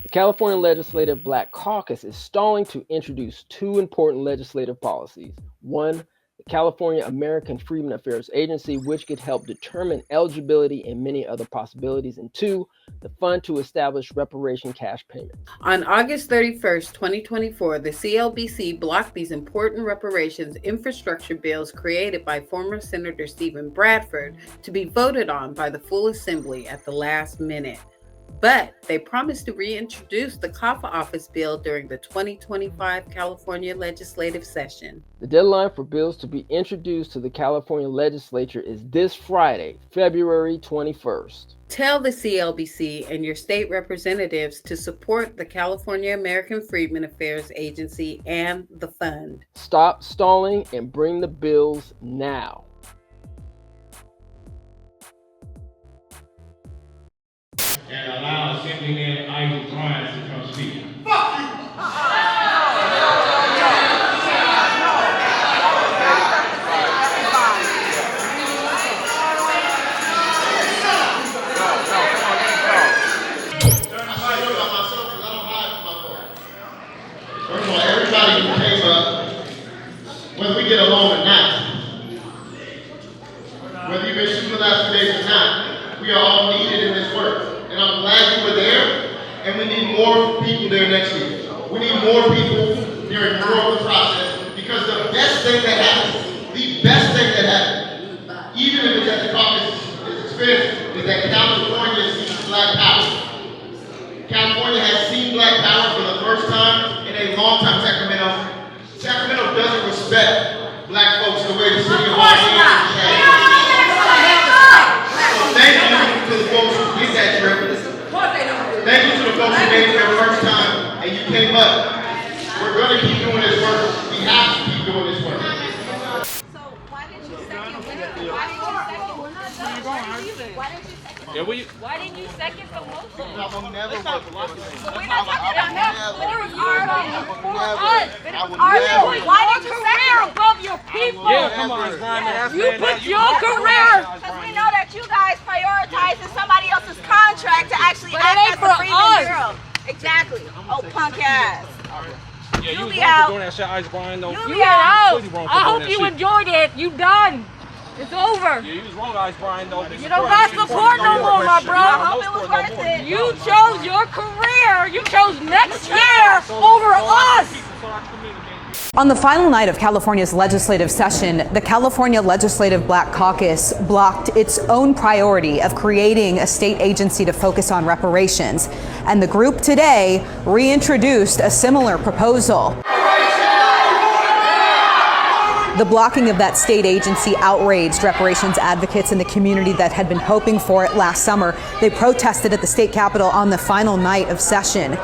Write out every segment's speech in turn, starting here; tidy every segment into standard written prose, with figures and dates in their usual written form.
The California Legislative Black Caucus is stalling to introduce two important legislative policies. One, the California American Freedmen Affairs Agency, which could help determine eligibility and many other possibilities. And two, the fund to establish reparation cash payments. On August 31st, 2024, the CLBC blocked these important reparations infrastructure bills created by former Senator Stephen Bradford to be voted on by the full assembly at the last minute. But they promised to reintroduce the CAFA office bill during the 2025 California legislative session. The deadline for bills to be introduced to the California legislature is this Friday, February 21st. Tell the CLBC and your state representatives to support the California American Freedmen Affairs Agency and the fund. Stop stalling and bring the bills now. And allow Assemblyman Isaac Bryant to come speak. Fuck you! First of all, everybody who came up, whether we get along or not, whether you've been shooting the last few days or not, we are all needed in this work. And I'm glad you were there, and we need more people there next week. We need more people during more of the process, because the best thing that happens, even if it's at the caucus expense, is that California sees Black power. California has seen Black power for the first time in a long time. Sacramento doesn't respect Black folks the way the city of Los Angeles has. So thank you to the folks who did that trip. Thank you to the folks who made it their first time and you came up. We're going to keep doing this work. We have to keep doing this work. So why did you second? Why didn't you second the motion? I'm never working for you. So we're not talking about that. For us. Why did you second above your people? Yeah, come on, Brian. You put your career. Because we know that you guys prioritizing somebody else's contract to actually act as the freedom bureau. Exactly. Oh, punk ass. Yeah, you was be wrong out. for doing that shit, Ice Brian. Though. You be out. I hope you enjoyed it. You done. It's over. Yeah, you was wrong, Ice Brian. Though. You don't got support no more, my bro. I hope it was worth it. You chose your career. You chose next year over us. On the final night of California's legislative session, the California Legislative Black Caucus blocked its own priority of creating a state agency to focus on reparations. And the group today reintroduced a similar proposal. The blocking of that state agency outraged reparations advocates in the community that had been hoping for it last summer. They protested at the state capitol on the final night of session.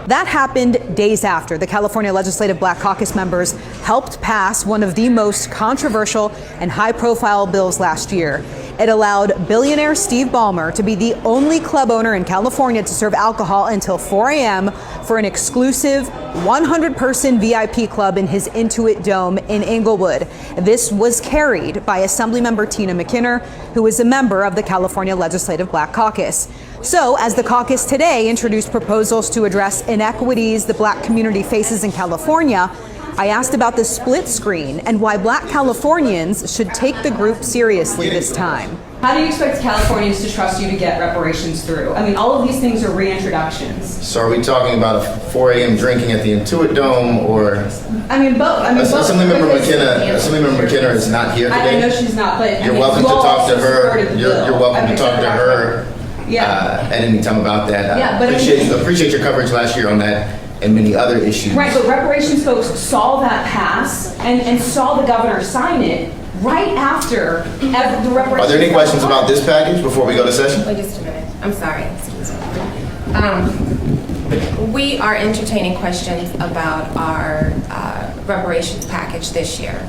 That happened days after the California Legislative Black Caucus members helped pass one of the most controversial and high-profile bills last year. It allowed billionaire Steve Ballmer to be the only club owner in California to serve alcohol until 4 a.m. for an exclusive 100-person VIP club in his Intuit Dome in Inglewood. This was carried by Assemblymember Tina McKinnon, who is a member of the California Legislative Black Caucus. So, as the caucus today introduced proposals to address inequities the Black community faces in California, I asked about the split screen and why Black Californians should take the group seriously this time. How do you expect Californians to trust you to get reparations through? I mean, all of these things are reintroductions. So are we talking about a 4 a.m. drinking at the Intuit Dome, or? I mean, both. Assemblymember McKinnon is not here today. I know she's not, but you're welcome to talk to her. You're welcome to talk to her at any time about that. Appreciate your coverage last year on that and many other issues. Right, but reparations folks saw that pass and saw the governor sign it right after the reparations. Are there any questions about this package before we go to session? Wait just a minute. I'm sorry. We are entertaining questions about our reparations package this year.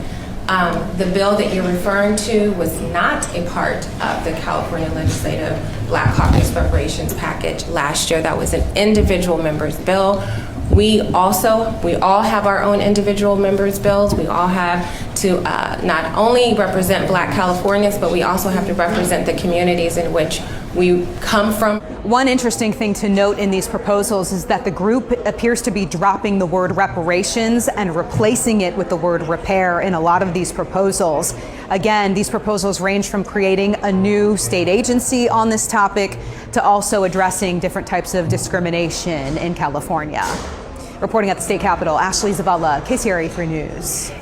The bill that you're referring to was not a part of the California Legislative Black Caucus reparations package last year. That was an individual member's bill. We all have our own individual members' bills. We all have to not only represent Black Californians, but we also have to represent the communities in which We come from. One interesting thing to note in these proposals is that the group appears to be dropping the word reparations and replacing it with the word repair in a lot of these proposals. Again, these proposals range from creating a new state agency on this topic to also addressing different types of discrimination in California. Reporting at the state capitol, Ashley Zavala, KCRA3 News.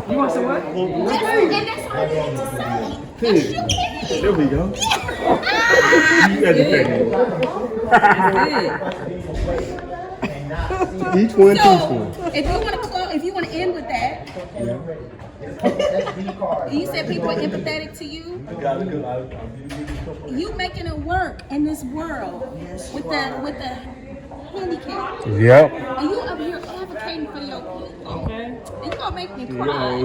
You want some what? And that's all you need to say. Yes, you can. There we go. You educated. Each one, So, if you want to end with that, you said people are empathetic to you. You making it work in this world with the handicap. Yep. And you up here advocating for your people. Okay. You gonna make me cry.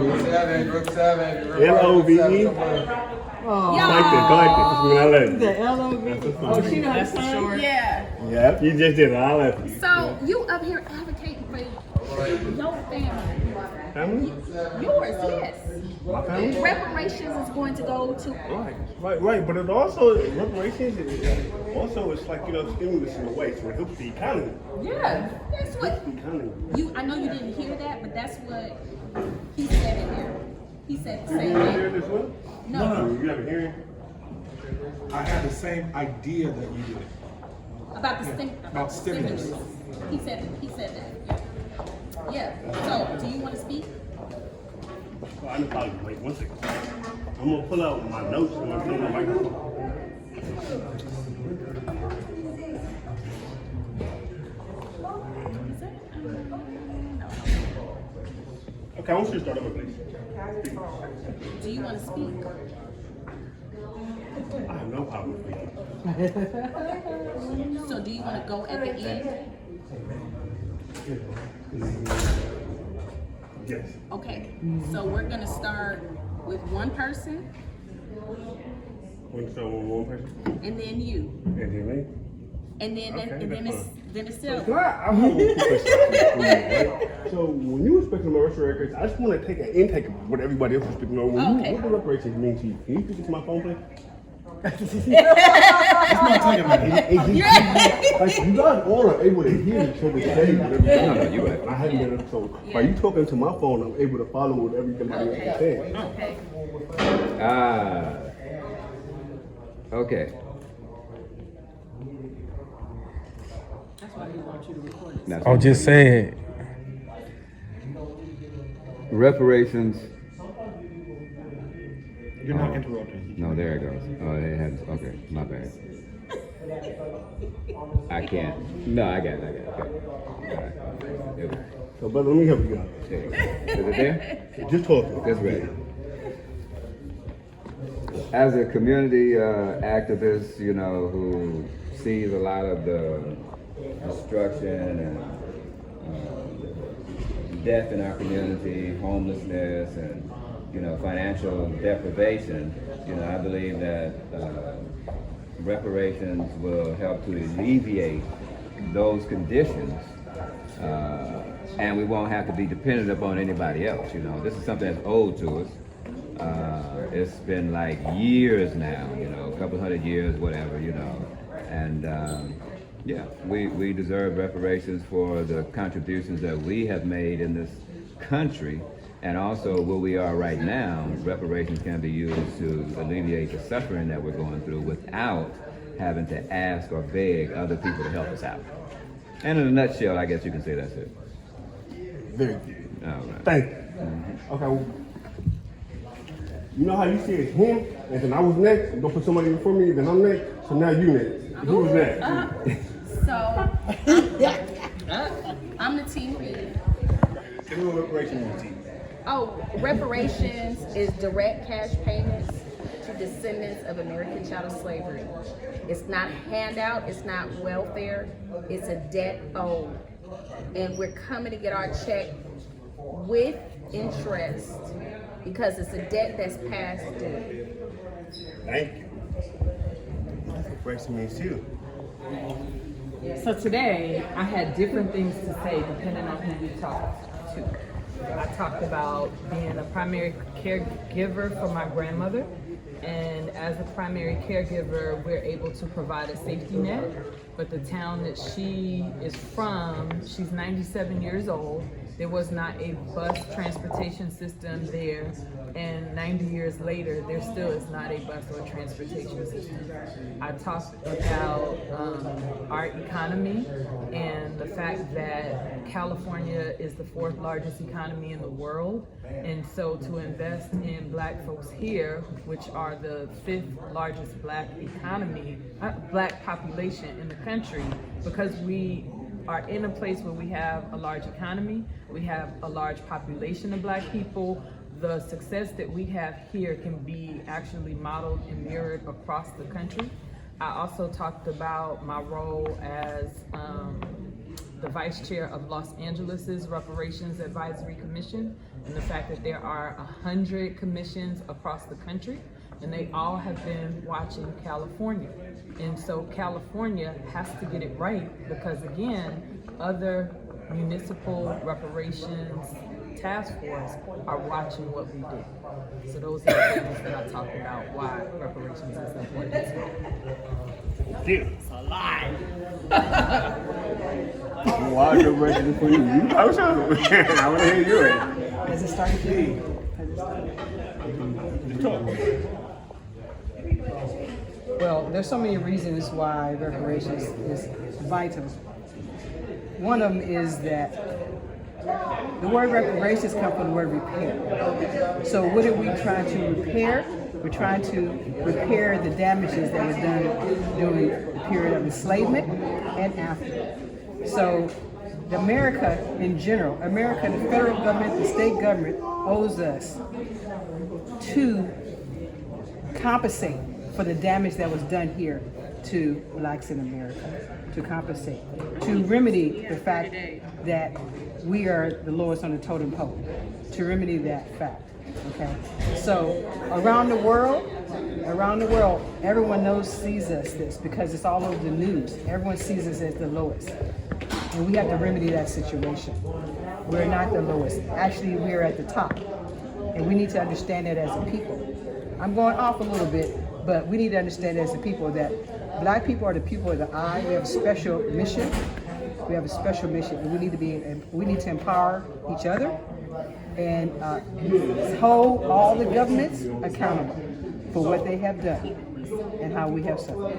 L-O-V-E. Oh, I like it. the L-O-V-E. Oh, she know how to sign? Yeah. Yep, you just did it. I left it. So you up here advocating for your family. Family? Yours, yes. My family? Reparations is going to go to. Right. But it also, reparations, it's like, stimulus in a way, so it helps the economy. Yeah, that's what. The economy. I know you didn't hear that, but that's what he said in here. He said the same You hear thing. this one? No. You have a hearing? I had the same idea that you did. About the stimulus. He said that. Yeah. So, do you want to speak? Well, I know probably wait 1 second. I'm gonna pull out my notes and I'm putting on the microphone. Okay, I want you to start over, please. Do you want to speak? I have no problem with speaking. So, do you want to go at the end? Yes. Okay. So we're gonna start with one person, Want to start with one person? and then you. And then me? and then it's still. So I have a quick question. Right? So when you were speaking about reparations, I just want to take an intake of what everybody else was speaking on. What do reparations mean to you? Can you speak to my phone, please? It's not talking about it. Like you guys all are able to hear each other say whatever. No, you're right. I haven't been able to. So by you talking to my phone, I'm able to follow what everybody else is saying. Okay. That's why he wants you to record it. I'll just say it. Reparations. You're not interrupting. No, there it goes. Oh, it has. Okay, my bad. I can't. No, I got it. Okay. So, but let me help you out. Is it there? Just talking. That's right. As a community activist, you know, who sees a lot of the destruction and death in our community, homelessness, and financial deprivation, I believe that reparations will help to alleviate those conditions, and we won't have to be dependent upon anybody else. This is something that's owed to us. It's been like years now, a couple hundred years, whatever, and yeah, we deserve reparations for the contributions that we have made in this country. And also where we are right now, reparations can be used to alleviate the suffering that we're going through without having to ask or beg other people to help us out. And in a nutshell, I guess you can say that's it. Very good. All right. Thank you. Mm-hmm. Okay. Well, you know how you see it's him, and then I was next, and don't put somebody before me, then I'm next, so now you next. Who was that? I'm the team lead. Tell me what reparations team. Reparations is direct cash payments to descendants of American chattel slavery. It's not handout, it's not welfare, it's a debt owed. And we're coming to get our check with interest because it's a debt that's past due. Thank you. Reparations means too. So today, I had different things to say depending on who we talked to. I talked about being a primary caregiver for my grandmother, and as a primary caregiver, we're able to provide a safety net, but the town that she is from, she's 97 years old, there was not a bus transportation system there, and 90 years later, there still is not a bus or transportation system. I talked about our economy and the fact that California is the 4th largest economy in the world, and so to invest in Black folks here, which are the 5th largest Black population in the country, because we are in a place where we have a large economy, we have a large population of Black people. The success that we have here can be actually modeled and mirrored across the country. I also talked about my role as the vice chair of Los Angeles's Reparations Advisory Commission, and the fact that there are 100 commissions across the country, and they all have been watching California. And so California has to get it right because, again, other municipal reparations task force are watching what we do. So those are the things that I talked about why reparations is important. It's a lie. Why reparations for you? You also. I want to hear yours. Has it started today? Well, there's so many reasons why reparations is vital. One of them is that the word reparations comes from the word repair. So what are we trying to repair? We're trying to repair the damages that was done during the period of enslavement and after. So America in general, America, the federal government, the state government owes us to compensate for the damage that was done here to Blacks in America, to compensate, to remedy the fact that we are the lowest on the totem pole, to remedy that fact, okay? So around the world, around the world, everyone sees us this because it's all over the news. Everyone sees us as the lowest. And we have to remedy that situation. We're not the lowest. Actually, we're at the top. And we need to understand that as a people. I'm going off a little bit, but we need to understand as a people that Black people are the people of the eye. We have a special mission. We have a special mission, and we need to empower each other and hold all the governments accountable for what they have done and how we have suffered.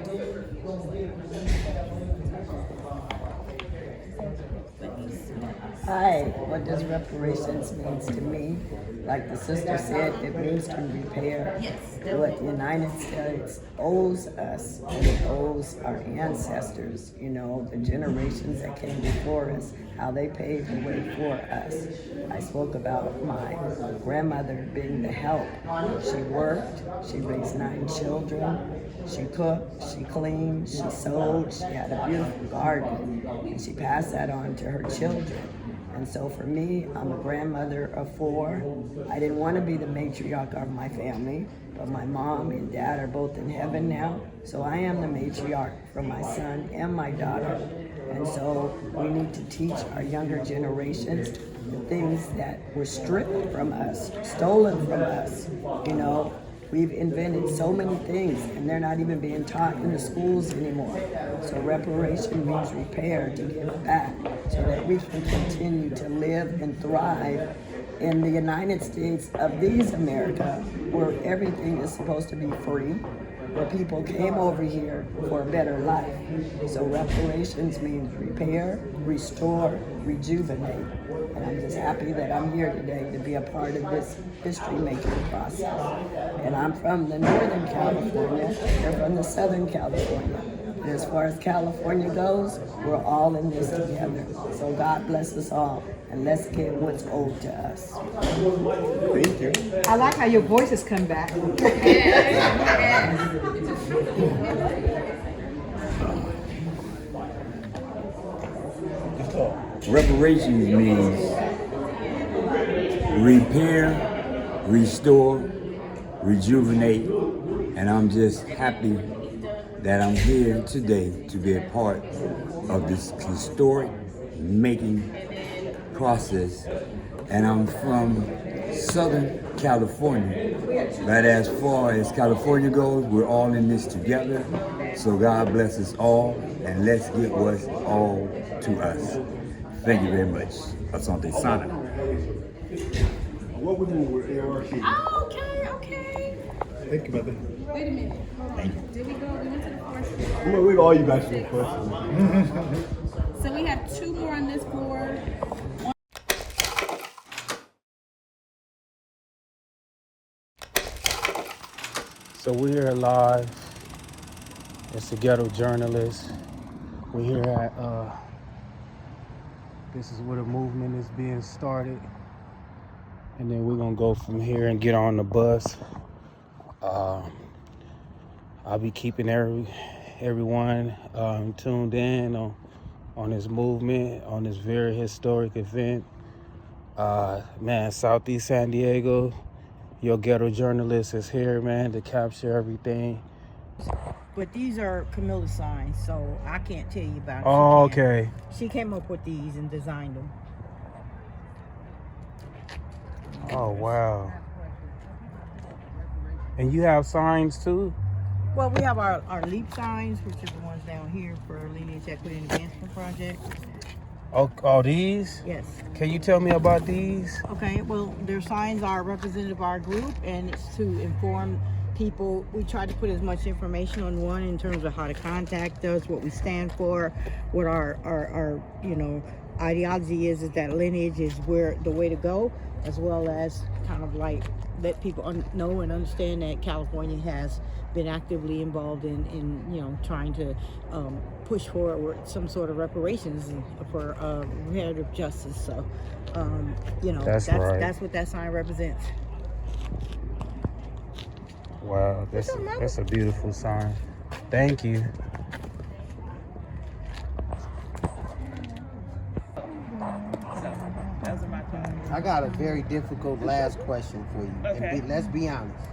Hi, what does reparations mean to me? Like the sister said, it means to repair what the United States owes us, and it owes our ancestors, you know, the generations that came before us, how they paved the way for us. I spoke about my grandmother being the help. She worked, she raised 9 children, she cooked, she cleaned, she sewed, she had a beautiful garden, and she passed that on to her children. And so for me, I'm a grandmother of 4. I didn't want to be the matriarch of my family, but my mom and dad are both in heaven now. So I am the matriarch for my son and my daughter. And so we need to teach our younger generations the things that were stripped from us, stolen from us. You know, we've invented so many things and they're not even being taught in the schools anymore. So reparation means repair, to give back so that we can continue to live and thrive in the United States of these America, where everything is supposed to be free, where people came over here for a better life. So reparations means repair, restore, rejuvenate. And I'm just happy that I'm here today to be a part of this history-making process. And I'm from the Northern California, they're from the Southern California. And as far as California goes, we're all in this together. So God bless us all, and let's get what's owed to us. Thank you. I like how your voices come back. Reparations means repair, restore, rejuvenate, and I'm just happy that I'm here today to be a part of this historic making process. And I'm from Southern California, but as far as California goes, we're all in this together. So God bless us all, and let's get what's all to us. Thank you very much. Asante Sana. What would you do with ARC? Oh, okay. Think about that. Wait a minute. Thank you. Did we went to the first? I'm gonna leave all you guys to the questions. So we have 2 more on this board. So we're here live. It's the Ghetto Journalist. We're here at, this is where the movement is being started. And then we're gonna go from here and get on the bus. I'll be keeping everyone tuned in on this movement, on this very historic event. Man, Southeast San Diego, your Ghetto Journalist is here, man, to capture everything. But these are Camilla's signs, so I can't tell you about it. Oh, okay. She came up with these and designed them. Oh, wow. And you have signs too? Well, we have our LEAP signs, which are the ones down here for Lineage Equity and Advancement Project. Oh, these? Yes. Can you tell me about these? Okay, well, their signs are representative of our group, and it's to inform people. We try to put as much information on one in terms of how to contact us, what we stand for, what our ideology is that lineage is the way to go, as well as kind of like let people know and understand that California has been actively involved in trying to push forward some sort of reparations for reparative justice. So that's what that sign represents. Wow, that's a beautiful sign. Thank you. I got a very difficult last question for you. Okay. And let's be honest.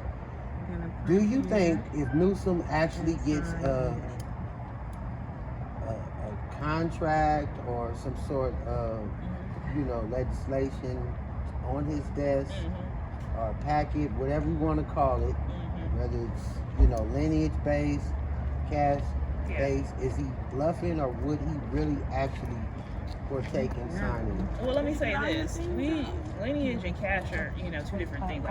Do you think if Newsom actually gets a contract or some sort of, legislation on his desk or packet, whatever you want to call it, whether it's, lineage-based, cash-based, is he bluffing or would he really actually partake in signing? Well, let me say this. Lineage and cash are, two different things.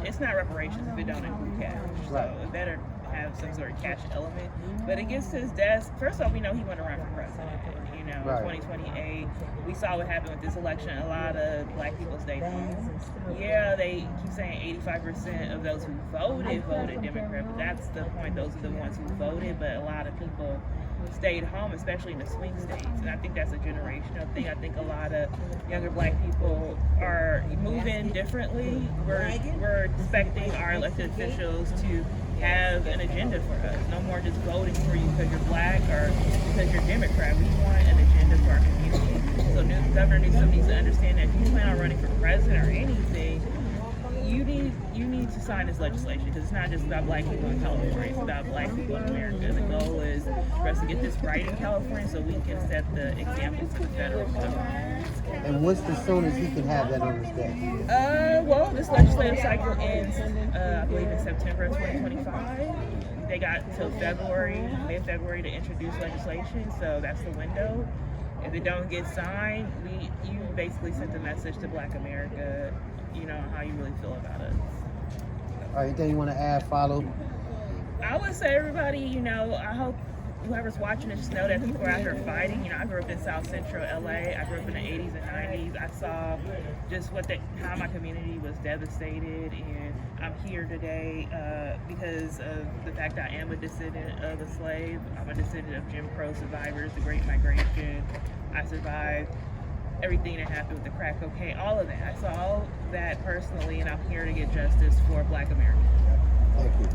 It's not reparations if it don't include cash. So it better have some sort of cash element. But it gets to his desk. First off, we know he want to run for president. In 2028, we saw what happened with this election. A lot of black people stayed home. Yeah, they keep saying 85% of those who voted Democrat, but that's the point. Those are the ones who voted, but a lot of people stayed home, especially in the swing states. And I think that's a generational thing. I think a lot of younger black people are moving differently. We're expecting our elected officials to have an agenda for us. No more just voting for you because you're black or because you're Democrat. We want an agenda for our community. So Governor Newsom needs to understand that if you plan on running for president or anything, you need to sign this legislation because it's not just about black people in California, it's about black people in America. The goal is for us to get this right in California so we can set the example to the federal government. And what's the soonest he can have that on his desk? Well, this legislative cycle ends, I believe, in September of 2025. They got till mid-February to introduce legislation, so that's the window. If it don't get signed, you basically sent a message to Black America, how you really feel about us. All right, anything you want to add, follow? I would say everybody, I hope whoever's watching this know that people are out here fighting. I grew up in South Central LA. I grew up in the 80s and 90s. I saw just how my community was devastated, and I'm here today because of the fact that I am a descendant of a slave. I'm a descendant of Jim Crow survivors, the Great Migration. I survived everything that happened with the crack cocaine, all of that. I saw all that personally, and I'm here to get justice for Black Americans. Thank you.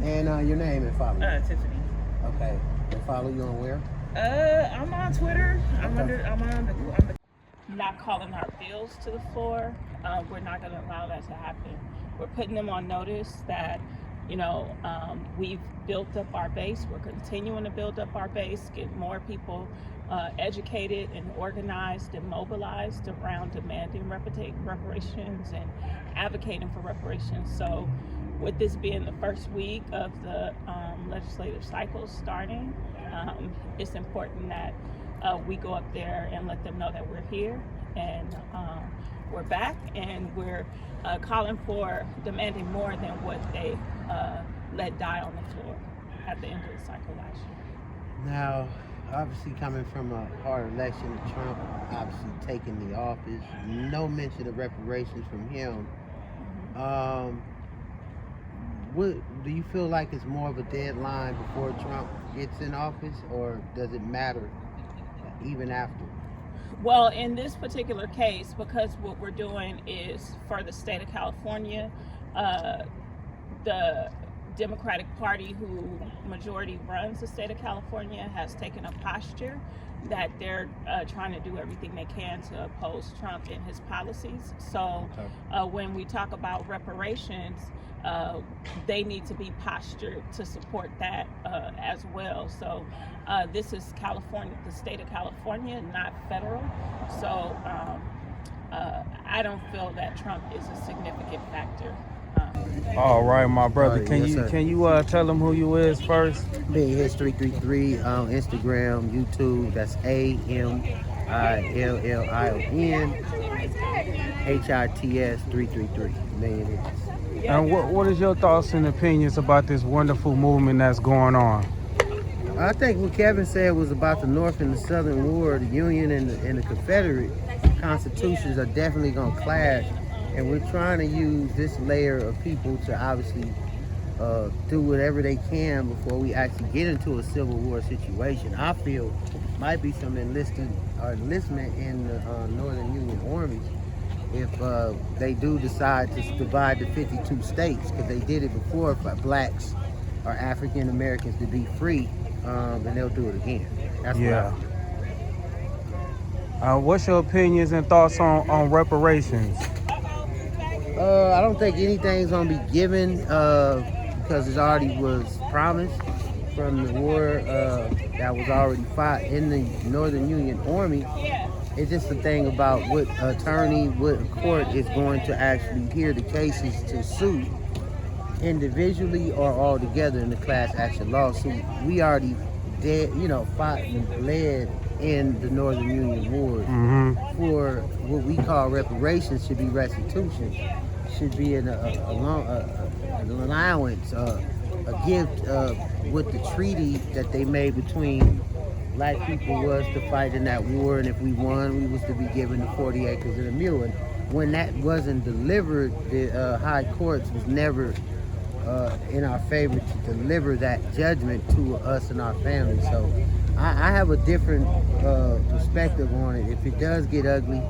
And your name and follow? Tiffany. Okay. And follow you on where? I'm on Twitter. Okay. I'm not calling our bills to the floor. We're not going to allow that to happen. We're putting them on notice that, we've built up our base. We're continuing to build up our base, get more people educated and organized and mobilized around demanding reparations and advocating for reparations. So with this being the first week of the legislative cycle starting, it's important that we go up there and let them know that we're here and we're back, and we're calling for demanding more than what they let die on the floor at the end of the cycle last year. Now, obviously coming from a hard election, Trump obviously taking the office, no mention of reparations from him. What do you feel like it's more of a deadline before Trump gets in office, or does it matter even after? Well, in this particular case, because what we're doing is for the state of California, the Democratic Party, who majority runs the state of California, has taken a posture that they're trying to do everything they can to oppose Trump and his policies. So when we talk about reparations, they need to be postured to support that as well. So this is California, the state of California, not federal. So I don't feel that Trump is a significant factor. All right, my brother. Can you tell them who you is first? Big Hits 333 on Instagram, YouTube. That's AMILLION HITS 333 million hits. And what is your thoughts and opinions about this wonderful movement that's going on? I think what Kevin said was about the North and the Southern War, the Union and the Confederate constitutions are definitely going to clash. And we're trying to use this layer of people to obviously do whatever they can before we actually get into a civil war situation. I feel might be some enlistment in the Northern Union armies if they do decide to divide the 52 states, because they did it before for blacks or African Americans to be free, and they'll do it again. That's what I feel. What's your opinions and thoughts on reparations? I don't think anything's gonna be given because it already was promised from the war that was already fought in the Northern Union Army. It's just the thing about what attorney, what court is going to actually hear the cases to sue individually or all together in the class action lawsuit. We already fought and bled in the Northern Union Wars for what we call reparations. Should be restitution, should be an allowance, a gift with the treaty that they made between black people was to fight in that war, and if we won, we was to be given the 40 acres and a mule. And when that wasn't delivered, the high courts was never in our favor to deliver that judgment to us and our families. So I have a different perspective on it. If it does get ugly,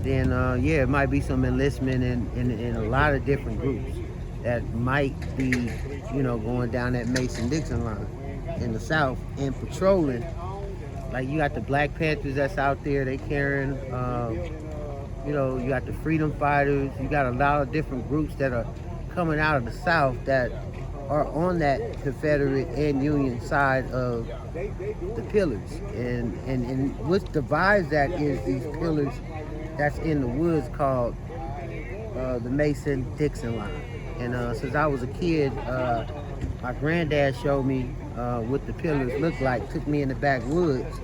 then it might be some enlistment in a lot of different groups that might be, going down that Mason-Dixon line in the South and patrolling. Like you got the Black Panthers that's out there, they carrying, you got the freedom fighters, you got a lot of different groups that are coming out of the South that are on that Confederate and Union side of the pillars. And what divides that is these pillars that's in the woods called the Mason-Dixon line. And since I was a kid, my granddad showed me what the pillars looked like, took me in the backwoods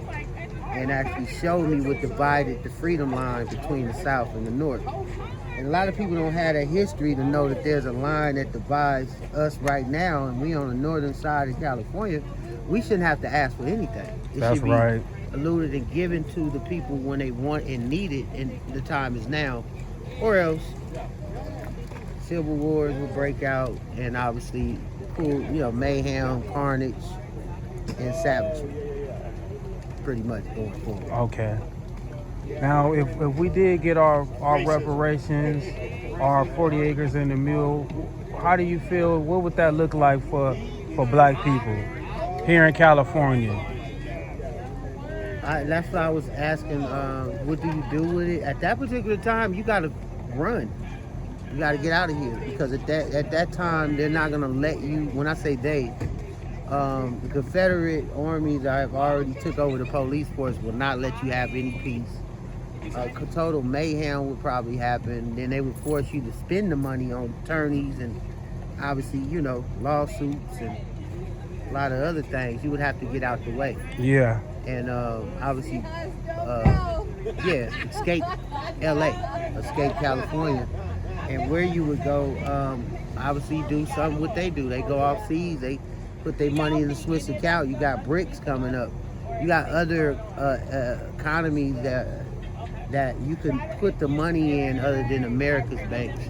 and actually showed me what divided the freedom line between the South and the North. And a lot of people don't have that history to know that there's a line that divides us right now, and we on the northern side of California. We shouldn't have to ask for anything. It That's should be right. alluded and given to the people when they want and need it, and the time is now. Or else civil wars will break out, and obviously mayhem, carnage, and savagery pretty much going forward. Okay. Now, if we did get our reparations, our 40 acres and a mule, how do you feel? What would that look like for black people here in California? That's why I was asking, what do you do with it? At that particular time, you got to run. You got to get out of here, because at that time, they're not going to let you, when I say they, the Confederate armies that have already took over the police force will not let you have any peace. Total mayhem would probably happen. Then they would force you to spend the money on attorneys and obviously, lawsuits and a lot of other things. You would have to get out the way. Yeah. And obviously, escape LA, escape California. And where you would go, obviously do something what they do. They go off seas, they put their money in the Swiss account. You got BRICS coming up. You got other economies that you can put the money in other than America's banks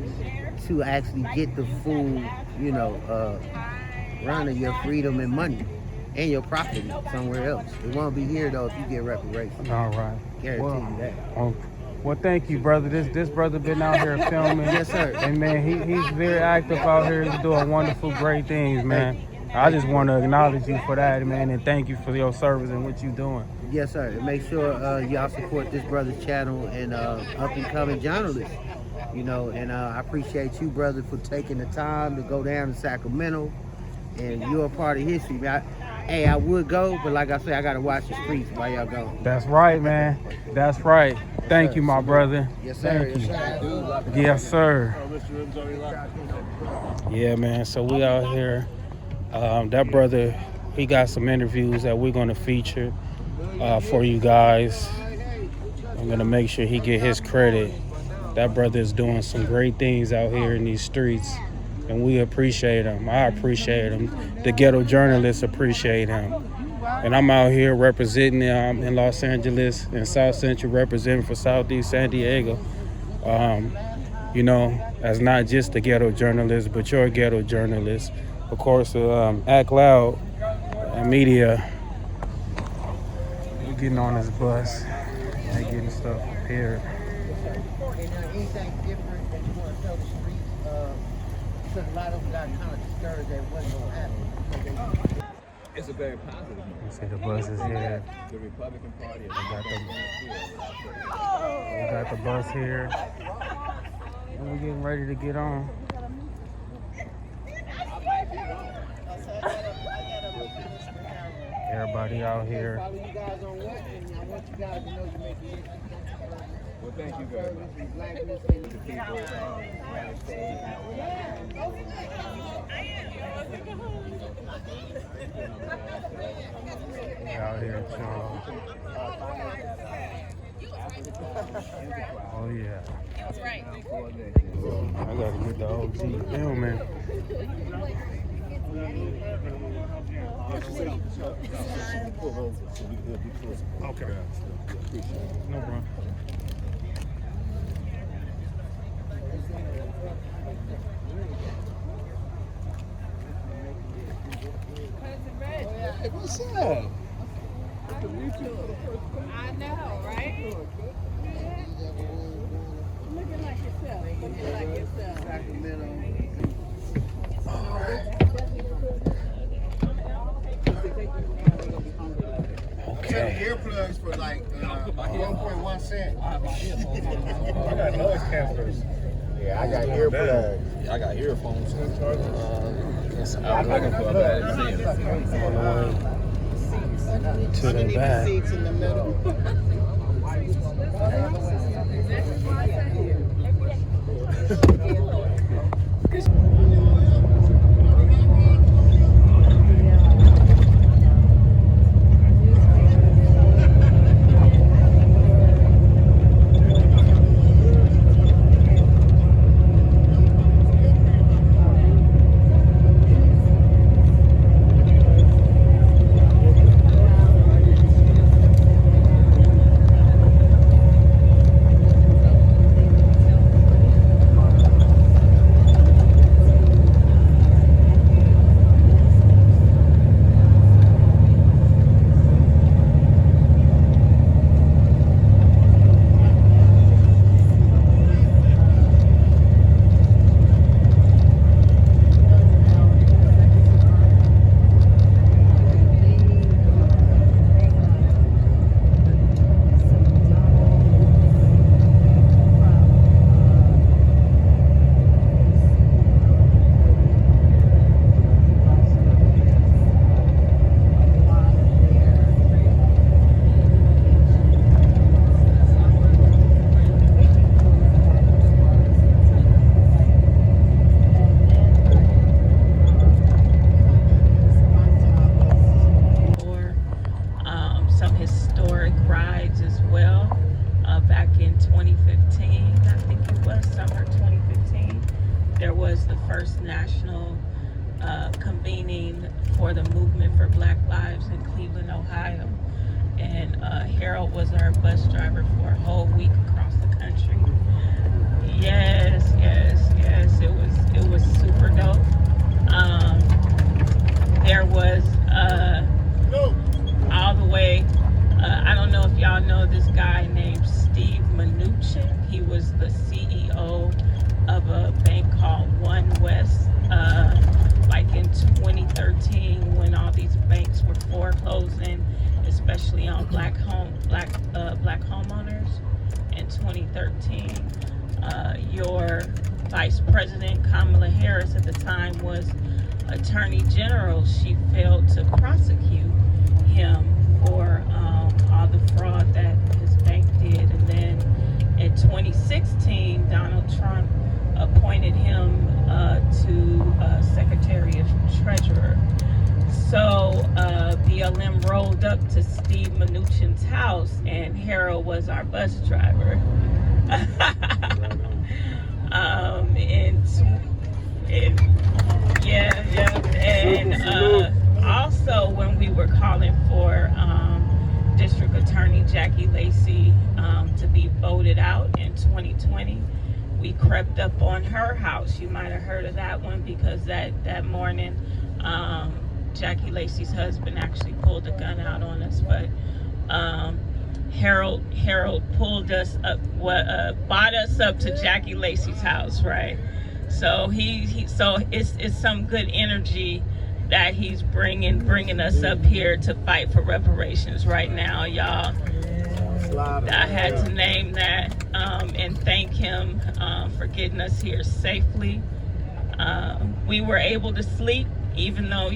to actually get the full, run of your freedom and money and your property somewhere else. It won't be here though if you get reparations. All right. Guarantee you that. Well, thank you, brother. This brother been out here filming. Yes, sir. And man, he's very active out here. He's doing wonderful, great things, man. I just want to acknowledge you for that, man, and thank you for your service and what you're doing. Yes, sir. And make sure y'all support this brother's channel and up-and-coming journalists. And I appreciate you, brother, for taking the time to go down to Sacramento, and you're a part of history, man. I would go, but like I said, I got to watch the streets while y'all go. That's right, man. That's right. Thank you, my brother. Yes, sir. Thank you. Yes, sir. Yeah, man. So we out here. That brother, he got some interviews that we're going to feature for you guys. I'm going to make sure he get his credit. That brother is doing some great things out here in these streets, and we appreciate him. I appreciate him. The ghetto journalists appreciate him. And I'm out here representing in Los Angeles and South Central, representing for Southeast San Diego. As not just the ghetto journalist, but your ghetto journalist. Of course, Act Loud and media. We're getting on this bus. They're getting stuff prepared. Anything different that you want to tell the streets? Because a lot of them got kind of discouraged that it wasn't going to happen. It's a very positive move. You see the bus is here. The Republican Party We got the bus here. And we're getting ready to get on. Everybody out here. Follow you guys on what? And I want you guys to know you make it. Well, thank you very much. Out here, Charles. Oh yeah. That's right. I gotta get the OG filming. Okay. No problem. Hey, what's up? I know, right? Looking like yourself. Looking like yourself. Sacramento. Okay. Earplugs for like 1.1 cent. I got noise cancelers. Yeah, I got earplugs. Yeah, I got earphones. I can put that to the back. Seats in the middle. first national convening for the movement for Black Lives in Cleveland, Ohio. And Harold was our bus driver for a whole week across the country. Yes. It was super dope. There was all the way. I don't know if y'all know this guy named Steve Mnuchin. He was the CEO of a bank called One West, like in 2013 when all these banks were foreclosing, especially on black homeowners. In 2013, your Vice President Kamala Harris at the time was Attorney General. She failed to prosecute him for all the fraud that his bank did. And then in 2016, Donald Trump appointed him to Secretary of Treasurer. So BLM rolled up to Steve Mnuchin's house, and Harold was our bus driver. And also when we were calling for District Attorney Jackie Lacey to be voted out in 2020, we crept up on her house. You might have heard of that one, because that morning Jackie Lacey's husband actually pulled a gun out on us. But Harold pulled us up, bought us up to Jackie Lacey's house, right? So so it's some good energy that he's bringing us up here to fight for reparations right now, y'all. I had to name that and thank him for getting us here safely. We were able to sleep, even though,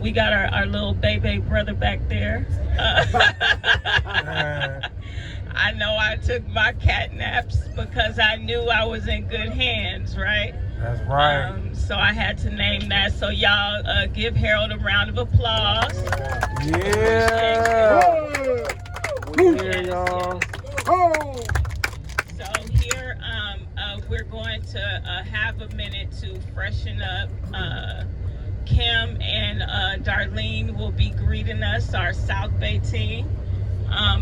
We got our little baby brother back there. I know I took my cat naps because I knew I was in good hands, right? That's right. So I had to name that. So y'all give Harold a round of applause. Yeah. We here, y'all. So here we're going to have a minute to freshen up. Kim and Darlene will be greeting us, our South Bay team.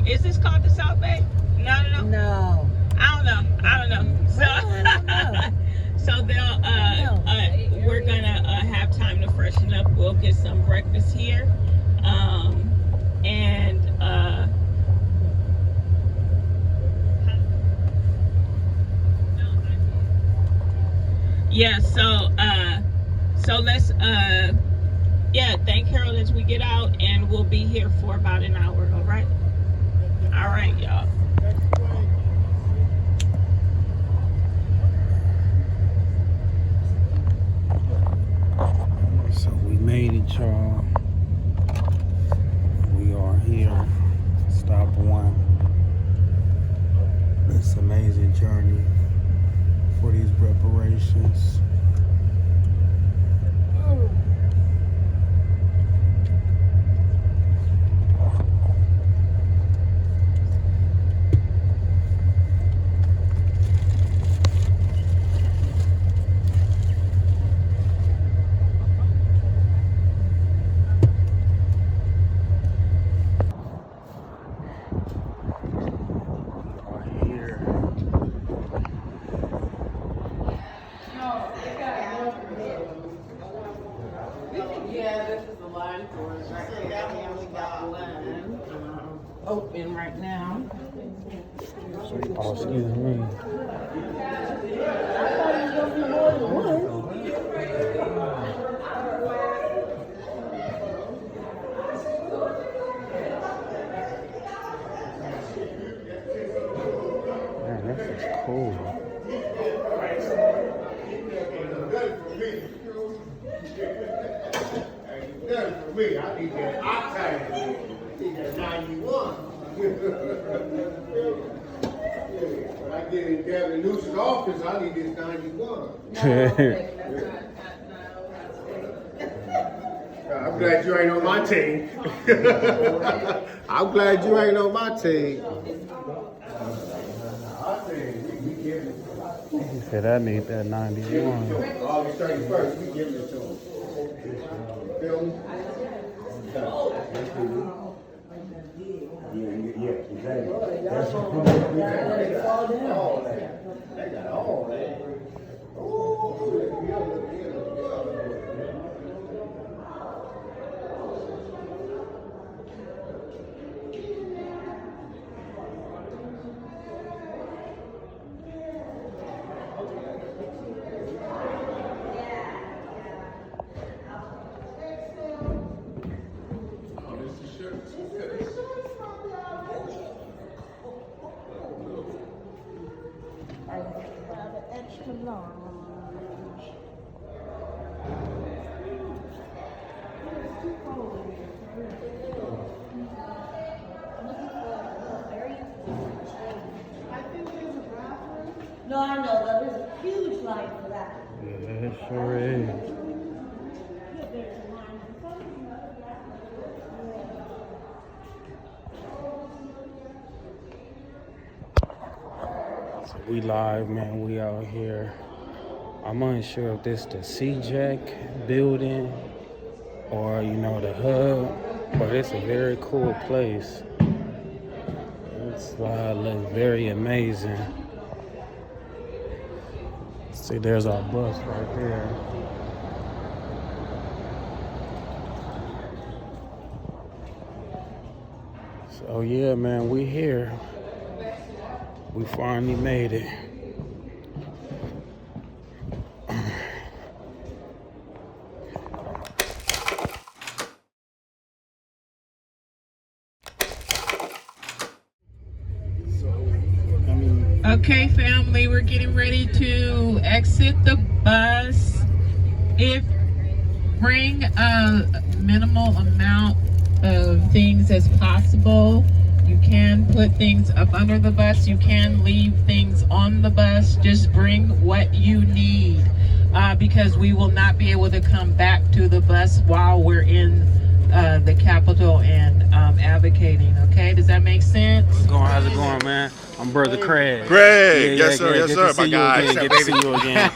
Is this called the South Bay? No. I don't know. So they'll we're gonna have time to freshen up. We'll get some breakfast here, yeah. So let's thank Harold as we get out, and we'll be here for about an hour. All right, y'all. So we made it, y'all. We are here. Stop one. This amazing journey for these reparations. Open right now. Oh, excuse me. Man, this is cool. Nothing for me. I need that octane. I need that 91. When I get in Gavin Newsom's office, I need this 91. I'm glad you ain't on my team. I'm glad you ain't on my team. He said I need that 91. August 31st, we giving it to him. Feel me? Yeah, exactly. That's what they got all that. They got all that. Extra large. No, I know, there's a huge line for that. Yeah, it sure is. So we live, man. We out here. I'm unsure if this the CJAC building or, the hub, but it's a very cool place. This slide looks very amazing. See, there's our bus right there. So yeah, man, we here. We finally made it. Okay, family, we're getting ready to exit the bus. If bring a minimal amount of things as possible. You can put things up under the bus. You can leave things on the bus. Just bring what you need because we will not be able to come back to the bus while we're in the Capitol and advocating. Okay, does that make sense? How's it going, man? I'm Brother Craig. Craig, yes sir, good to see you again. Good to see you again.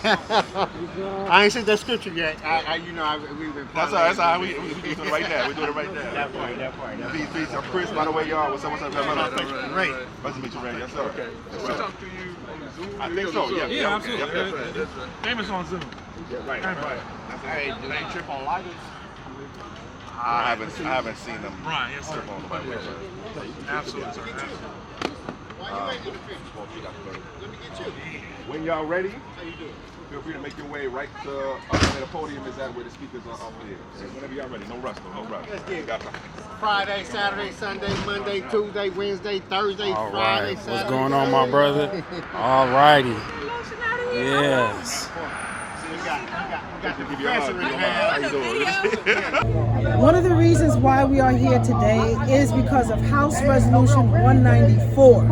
I ain't seen that scripture yet. We've been. That's all right. We doing it right now. We doing it right now. That part. Peace. I'm Chris, by the way, y'all. What's up? Ray. Nice to meet you, Ray. Yes sir. Okay. Should we talk to you on Zoom? I think so. Yeah, absolutely. Famous on Zoom. Right. Hey, do they trip on lighters? I haven't seen them. Right. Yes sir. Absolutely, sir. When y'all ready, feel free to make your way right to where the podium is at, where the speakers are up there. Whenever y'all ready, no rush. Let's get it. Friday, Saturday, Sunday, Monday, Tuesday, Wednesday, Thursday, All Friday, right. Saturday. What's going on, my brother? All righty. Yes. One of the reasons why we are here today is because of House Resolution 194.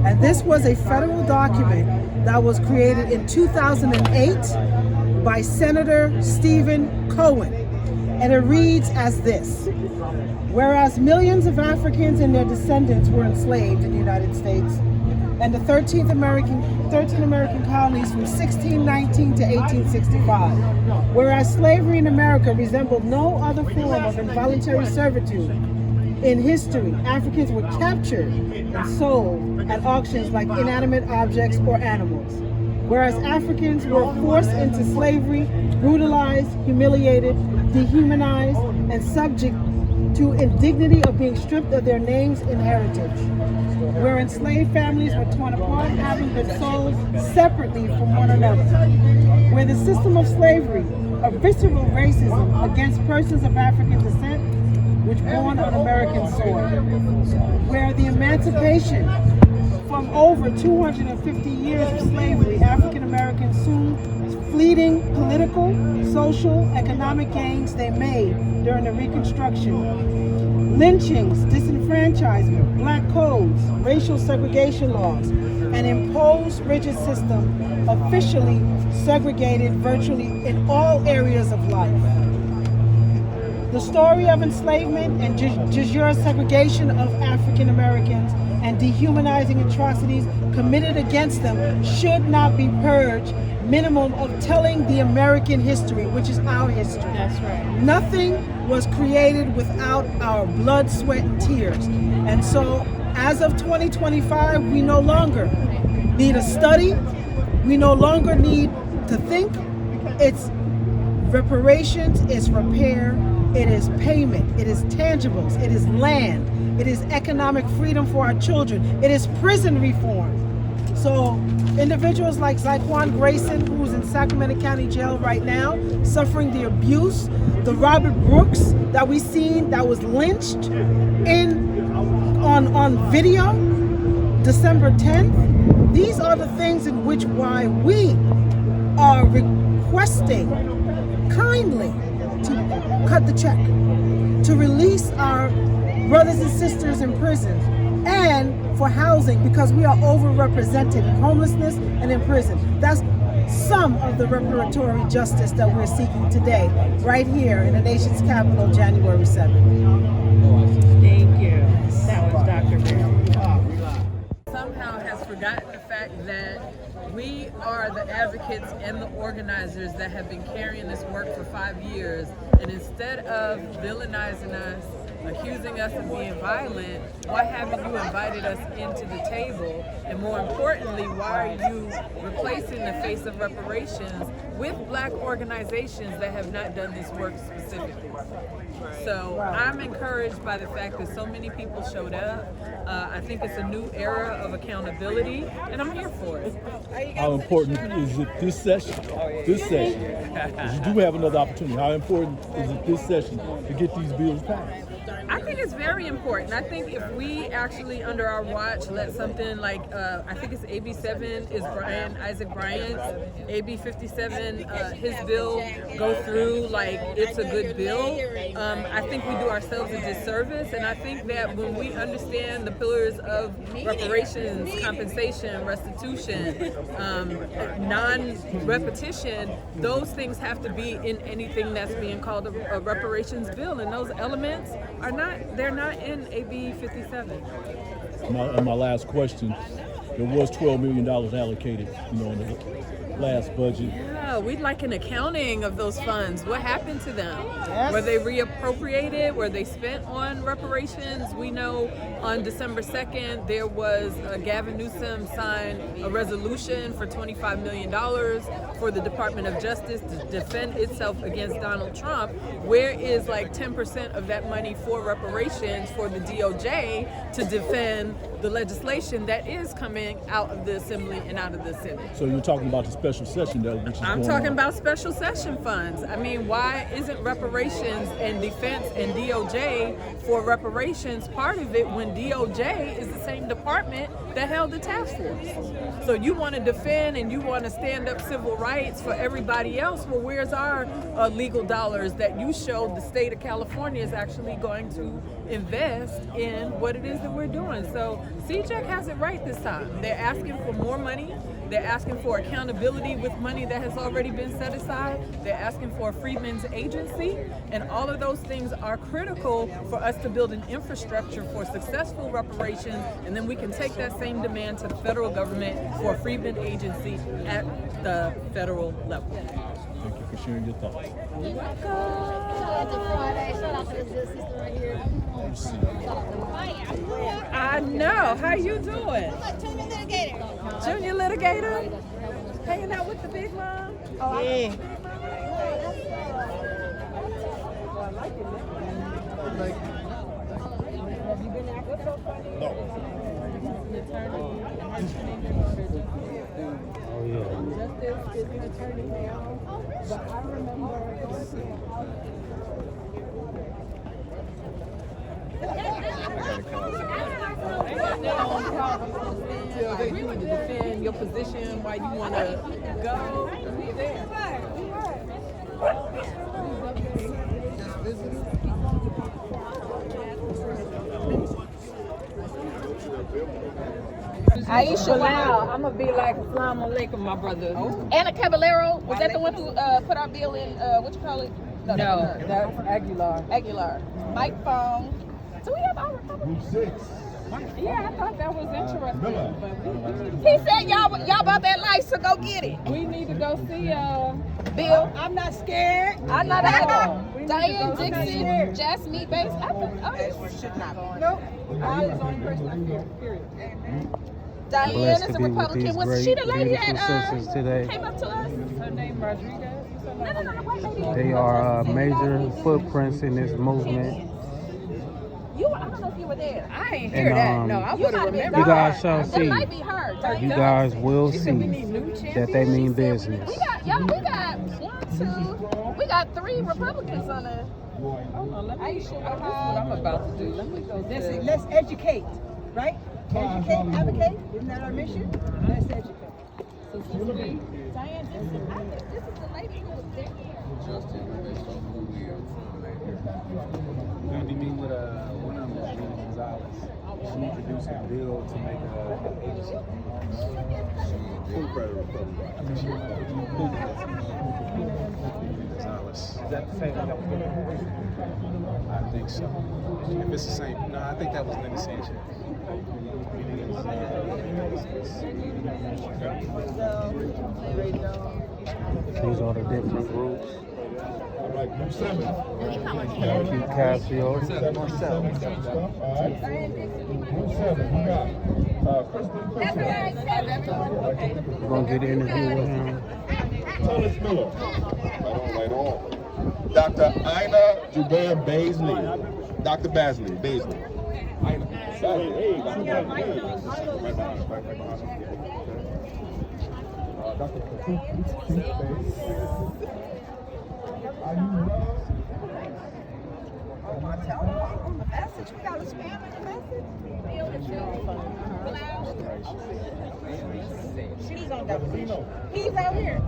And this was a federal document that was created in 2008 by Senator Stephen Cohen. And it reads as this: whereas millions of Africans and their descendants were enslaved in the United States, and the 13 American colonies from 1619 to 1865. Whereas slavery in America resembled no other form of involuntary servitude. In history, Africans were captured and sold at auctions like inanimate objects or animals. Whereas Africans were forced into slavery, brutalized, humiliated, dehumanized, and subject to indignity of being stripped of their names and heritage. Where enslaved families were torn apart, having been sold separately from one another. Where the system of slavery, a visceral racism against persons of African descent, which born on American soil. Where the emancipation from over 250 years of slavery, African Americans soon fleeting political, social, economic gains they made during the Reconstruction. Lynchings, disenfranchisement, black codes, racial segregation laws, an imposed rigid system officially segregated virtually in all areas of life. The story of enslavement and de jure segregation of African Americans and dehumanizing atrocities committed against them should not be purged, minimum of telling the American history, which is our history. That's right. Nothing was created without our blood, sweat, and tears. And so, as of 2025, we no longer need a study. We no longer need to think. It's reparations, it's repair, it is payment, it is tangibles, it is land, it is economic freedom for our children, it is prison reform. So individuals like Zyquan Grayson, who's in Sacramento County Jail right now, suffering the abuse, the Robert Brooks that we seen that was lynched on video, December 10th. These are the things in which why we are requesting kindly to cut the check, to release our brothers and sisters in prison, and for housing, because we are overrepresented in homelessness and in prison. That's some of the reparatory justice that we're seeking today, right here in the nation's capital, January 7th. Thank you. That was Dr. Bear. Somehow has forgotten the fact that we are the advocates and the organizers that have been carrying this work for 5 years, and instead of villainizing us, accusing us of being violent, why haven't you invited us into the table? And more importantly, why are you replacing the face of reparations with Black organizations that have not done this work specifically? So I'm encouraged by the fact that so many people showed up. I think it's a new era of accountability, and I'm here for it. How important is it this session? This session, because you do have another opportunity. How important is it this session to get these bills passed? I think it's very important. I think if we actually, under our watch, let something like, I think it's AB 7 is Isaac Bryant's, AB 57, his bill go through like it's a good bill, I think we do ourselves a disservice. And I think that when we understand the pillars of reparations, compensation, restitution, non-repetition, those things have to be in anything that's being called a reparations bill, and those elements are they're not in AB 57. My last question, there was $12 million allocated, in the last budget. Yeah, we'd like an accounting of those funds. What happened to them? Yes. Were they reappropriated? Were they spent on reparations? We know on December 2nd, there was Gavin Newsom signed a resolution for $25 million for the Department of Justice to defend itself against Donald Trump. Where is like 10% of that money for reparations for the DOJ to defend the legislation that is coming out of the Assembly and out of the Senate? So you're talking about the special session though, which is I'm talking about special session funds. I mean, why isn't reparations and defense and DOJ for reparations part of it when DOJ is the same department that held the task force? So you want to defend and you want to stand up civil rights for everybody else. Well, where's our legal dollars that you showed the state of California is actually going to invest in what it is that we're doing? So CJEC has it right this time. They're asking for more money. They're asking for accountability with money that has already been set aside. They're asking for a freedmen's agency. And all of those things are critical for us to build an infrastructure for successful reparations. And then we can take that same demand to the federal government for a freedmen's agency at the federal level. Thank you for sharing your thoughts. You're welcome. I know. How you doing? Junior litigator. Hanging out with the big mom. Oh, yeah. Have you been active? No. Oh yeah. Justice is an attorney now, but I remember. You would defend your position why you want to go. We there. Aisha, wow. I'm going to be like Assalamu alaikum, my brother. Anna Caballero, was that the one who put our bill in, what you call it? No, that's Aguilar. Mike Fong. Do we have our Republicans? Yeah, I thought that was interesting. But he said y'all bought that life, so go get it. We need to go see Bill. I'm not scared. I'm not at all. Diane Dixon, Jasmine Banks. Nope. I was the only person I fear, period. Diane is a Republican. Was she the lady that today. came up to us? Her name Rodriguez. No, white lady. They are major footprints in this movement. I don't know if you were there. I ain't hear that. No, I would have remembered. You guys shall That see. might be her. You guys will see that they mean business. We got 3 Republicans on there. Aisha, what I'm about to do. Let me go. Let's educate, right? Educate, advocate. Isn't that our mission? Let's educate. Diane Dixon. I think this is the lady who was there. We're going to be meeting with one of them, Lena Gonzalez. She introduced a bill to make a agency. Gonzalez. Is that the same? I think so. If it's the same, no, I think that was Linda Sanchez. These are the different groups. Keep Casio. We're going to get an interview with him. Thomas Miller. Right on. Dr. Ina Jubair Baisley. Dr. Baisley. Ina. Hey, Dr. Baisley. Right behind us. Dr. She's on deposition. He's out here.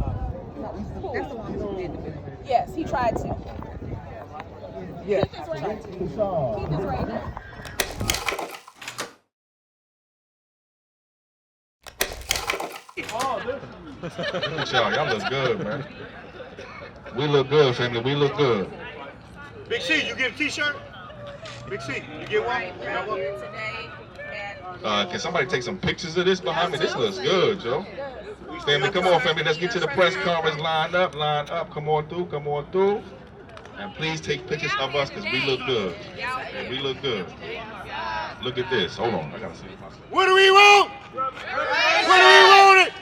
No, that's the one who did the bill. Yes, he tried to. Yeah. Keith is right. Keith is right here. Look at y'all look good, man. We look good, family, we look good. Big C, you get a t-shirt? Big C, you get one? Can somebody take some pictures of this behind me? This looks good, Joe. Family, come on, family. Let's get to the press conference. Line up, line up. Come on through, come on through. And please take pictures of us because we look good. Yeah, we look good. Look at this. Hold on, I gotta see. What do we want? What do we want it?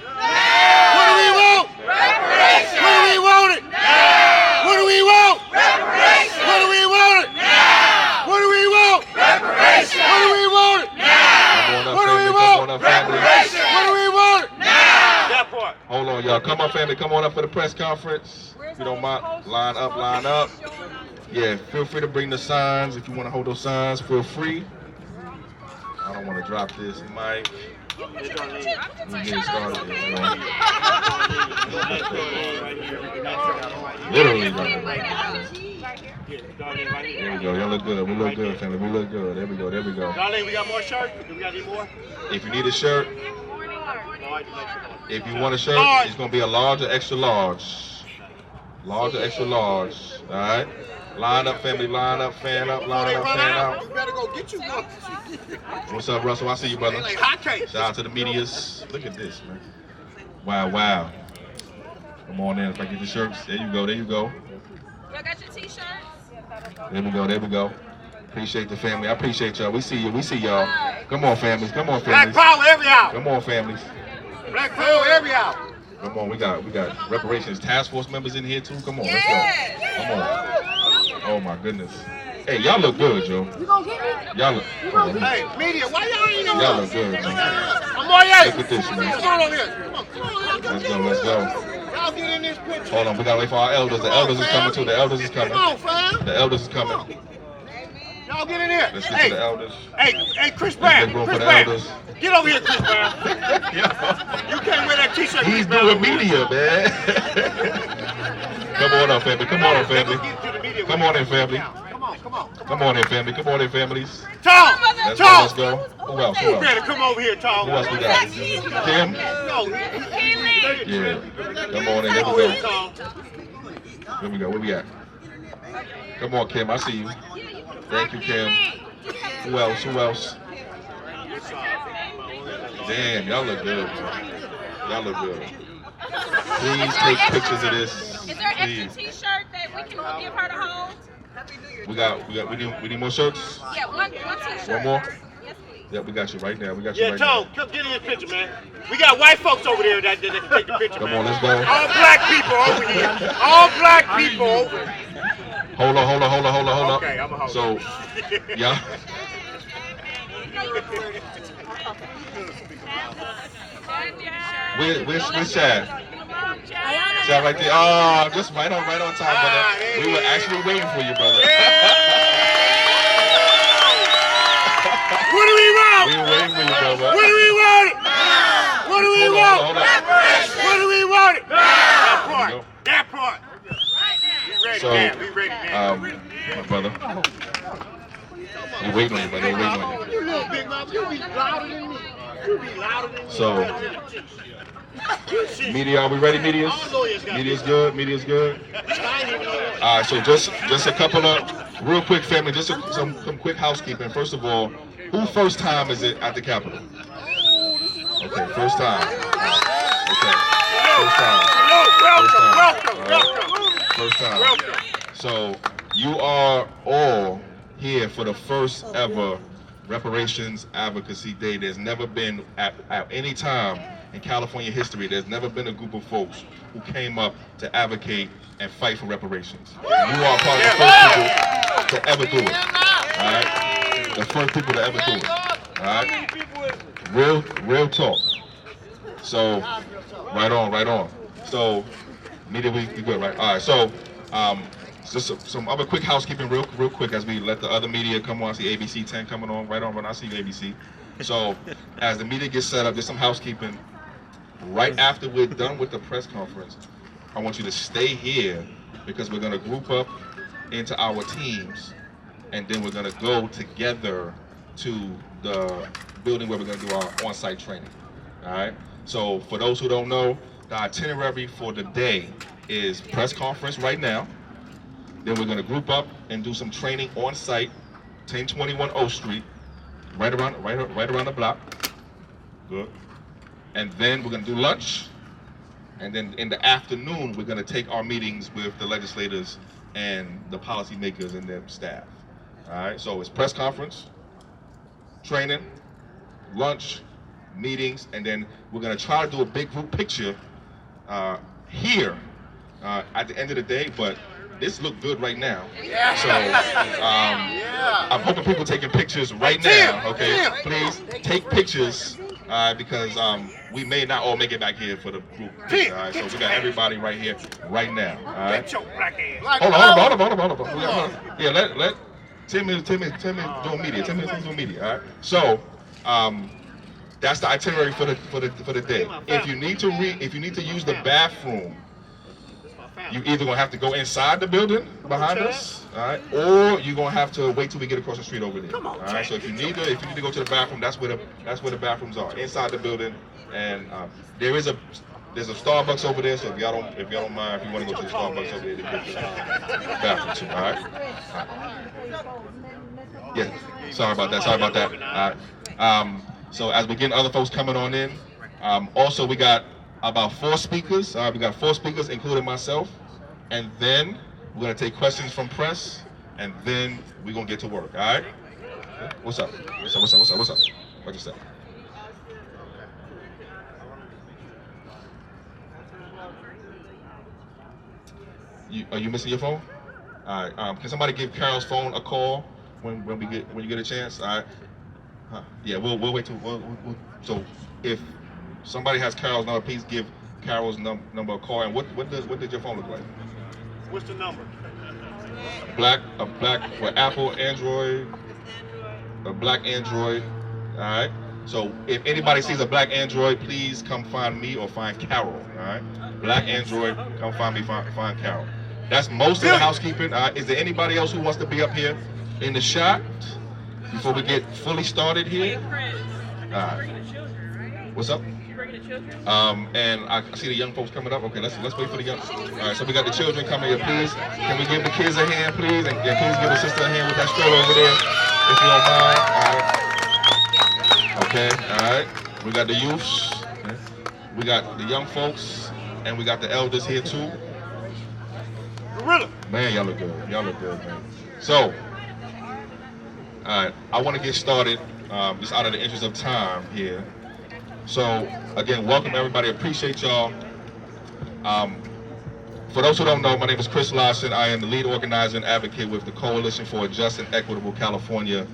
What do we want? Reparations! What do we want it? Now! What do we want? Reparations! What do we want it? Now! What do we want? Reparations! What do we want it? Now! What do we want? Reparations! What do we want it? Now! That part. Hold on, y'all. Come on, family. Come on up for the press conference. If you don't mind, line up, line up. Yeah, feel free to bring the signs. If you want to hold those signs, feel free. I don't want to drop this mic. Let me get it started. Literally, there we go. Y'all look good. We look good, family. We look good. There we go. There we go. Darlene, we got more shirts? Do we got any more? If you need a shirt, if you want a shirt, it's going to be a large or extra large. Large or extra large. All right? Line up, family. Line up, fan up, line up, fan out. You better go get you one. What's up, Russell? I see you, brother. Like hotcakes. Shout out to the medias. Look at this, man. Wow, wow. Come on in. If I get the shirts. There you go. There you go. Y'all got your t-shirts? There we go. There we go. Appreciate the family. I appreciate y'all. We see you. We see y'all. Come on, families. Come on, families. Black power every hour. Come on, families. Black power every hour. Come on. We got reparations task force members in here too. Come on. Let's go. Come on. Oh my goodness. Hey, y'all look good, Joe. You gonna get me? Y'all look. Hey, media, why y'all ain't in Y'all look good, man. I'm all right. Look at this, man. What's going on here? Come on, Let's go. Let's go. y'all get in this picture. Hold on. We gotta wait for our elders. The elders is coming too. The elders is coming. Come on, fam. The elders is coming. Y'all get in here. Let's get to the elders. Hey, Chris Let's Brown. make room Chris for the Brown. elders. Get over here, Chris Brown. You can't wear that t-shirt. He's Chris Brown. doing media, man. Come on up, family. Come on up, family. Come on in, family. Come on in, family. Come on in, families. Tom. Let's go. Let's go. Who else? Who You else? better come over here, Tom. Who else we got? Kim? Yeah. Come on in. There we go. There we go. Where we at? Come on, Kim. I see you. Thank you, Kim. Who else? Who else? Damn, y'all look good. Y'all look good. Please take pictures of this. Is there an Please. extra t-shirt that we can give her to hold? We need more shirts? Yeah, one t-shirt. One more? Yes, please. Yeah, we got you right now. We got you Yeah, right Tom, now. come get in this picture, man. We got white folks over there that can take the picture, Come man. on, let's go. All black people over here. All black people over here. Hold on. Okay, I'm a hold. So, yeah. Where's Chad? Chad right there. Oh, just right on time, brother. We were actually waiting for you, brother. What do we want? We were waiting for you, brother. What do we want? What do we want? Hold on. What do we want? That part. That part. We ready So, now. We ready now. my brother. We're waiting on you, brother. We're waiting on you. You little big mouth. You be louder than me. You be louder than me. So, media, are we ready, medias? Media's good, media's good. All right, so just a couple of, real quick, family, just some quick housekeeping. First of all, who first time is it at the Capitol? Okay, first time. Okay, first time. First time. So, you are all here for the first ever Reparations Advocacy Day. There's never been, at any time in California history, there's never been a group of folks who came up to advocate and fight for reparations. You are part of the first people to ever do it. All right? The first people to ever do it. All right? Real talk. So, right on. So, media, we good, right? All right, so, just some other quick housekeeping real quick as we let the other media come on. I see ABC 10 coming on, right on, I see you, ABC. So, as the media gets set up, just some housekeeping. Right after we're done with the press conference, I want you to stay here because we're going to group up into our teams, and then we're going to go together to the building where we're going to do our on-site training. All right? So for those who don't know, the itinerary for the day is press conference right now. Then we're going to group up and do some training on site, 1021 O Street, right around the block. Good. And then we're going to do lunch. And then in the afternoon, we're going to take our meetings with the legislators and the policymakers and their staff. All right. So it's press conference, training, lunch, meetings, and then we're going to try to do a big group picture here at the end of the day. But this look good right now. So I'm hoping people taking pictures right now. Okay, please take pictures because we may not all make it back here for the group picture. All right, so we got everybody right here right now. All right. Hold on. Yeah, let Tim is doing media. Tim is doing media. All right. So that's the itinerary for the day. If you need to use the bathroom, you either gonna have to go inside the building behind us, all right, or you're gonna have to wait till we get across the street over there. All right. So if you need to go to the bathroom, that's where the bathrooms are, inside the building. And there's a Starbucks over there. So if y'all don't mind, if you want to go to the Starbucks over there, to get to the bathroom too. All right. Yeah. Sorry about that. All right. So as we get other folks coming on in, also we got about 4 speakers. We got 4 speakers, including myself. And then we're gonna take questions from press, and then we're gonna get to work. All right? What's up? What you say? Are you missing your phone? All right. Can somebody give Carol's phone a call when you get a chance? All right. Yeah, we'll wait till. So if somebody has Carol's number, please give Carol's number a call. And what did your phone look like? What's the number? Black with Apple, Android, a black Android. All right. So if anybody sees a black Android, please come find me or find Carol. All right. Black Android, come find me, find Carol. That's most of the housekeeping. Is there anybody else who wants to be up here in the shot before we get fully started here? All right. What's up? And I see the young folks coming up. Okay, let's wait for the young. All right, so we got the children coming here. Please, can we give the kids a hand, please? And please give the sister a hand with that stroller over there, if you don't mind. All right. Okay, all right. We got the youths. Okay. We got the young folks, and we got the elders here too. Man, y'all look good. Man. So, all right, I want to get started just out of the interest of time here. So, again, welcome everybody. Appreciate y'all. For those who don't know, my name is Chris Lawson. I am the lead organizer and advocate with the Coalition for a Just and Equitable California.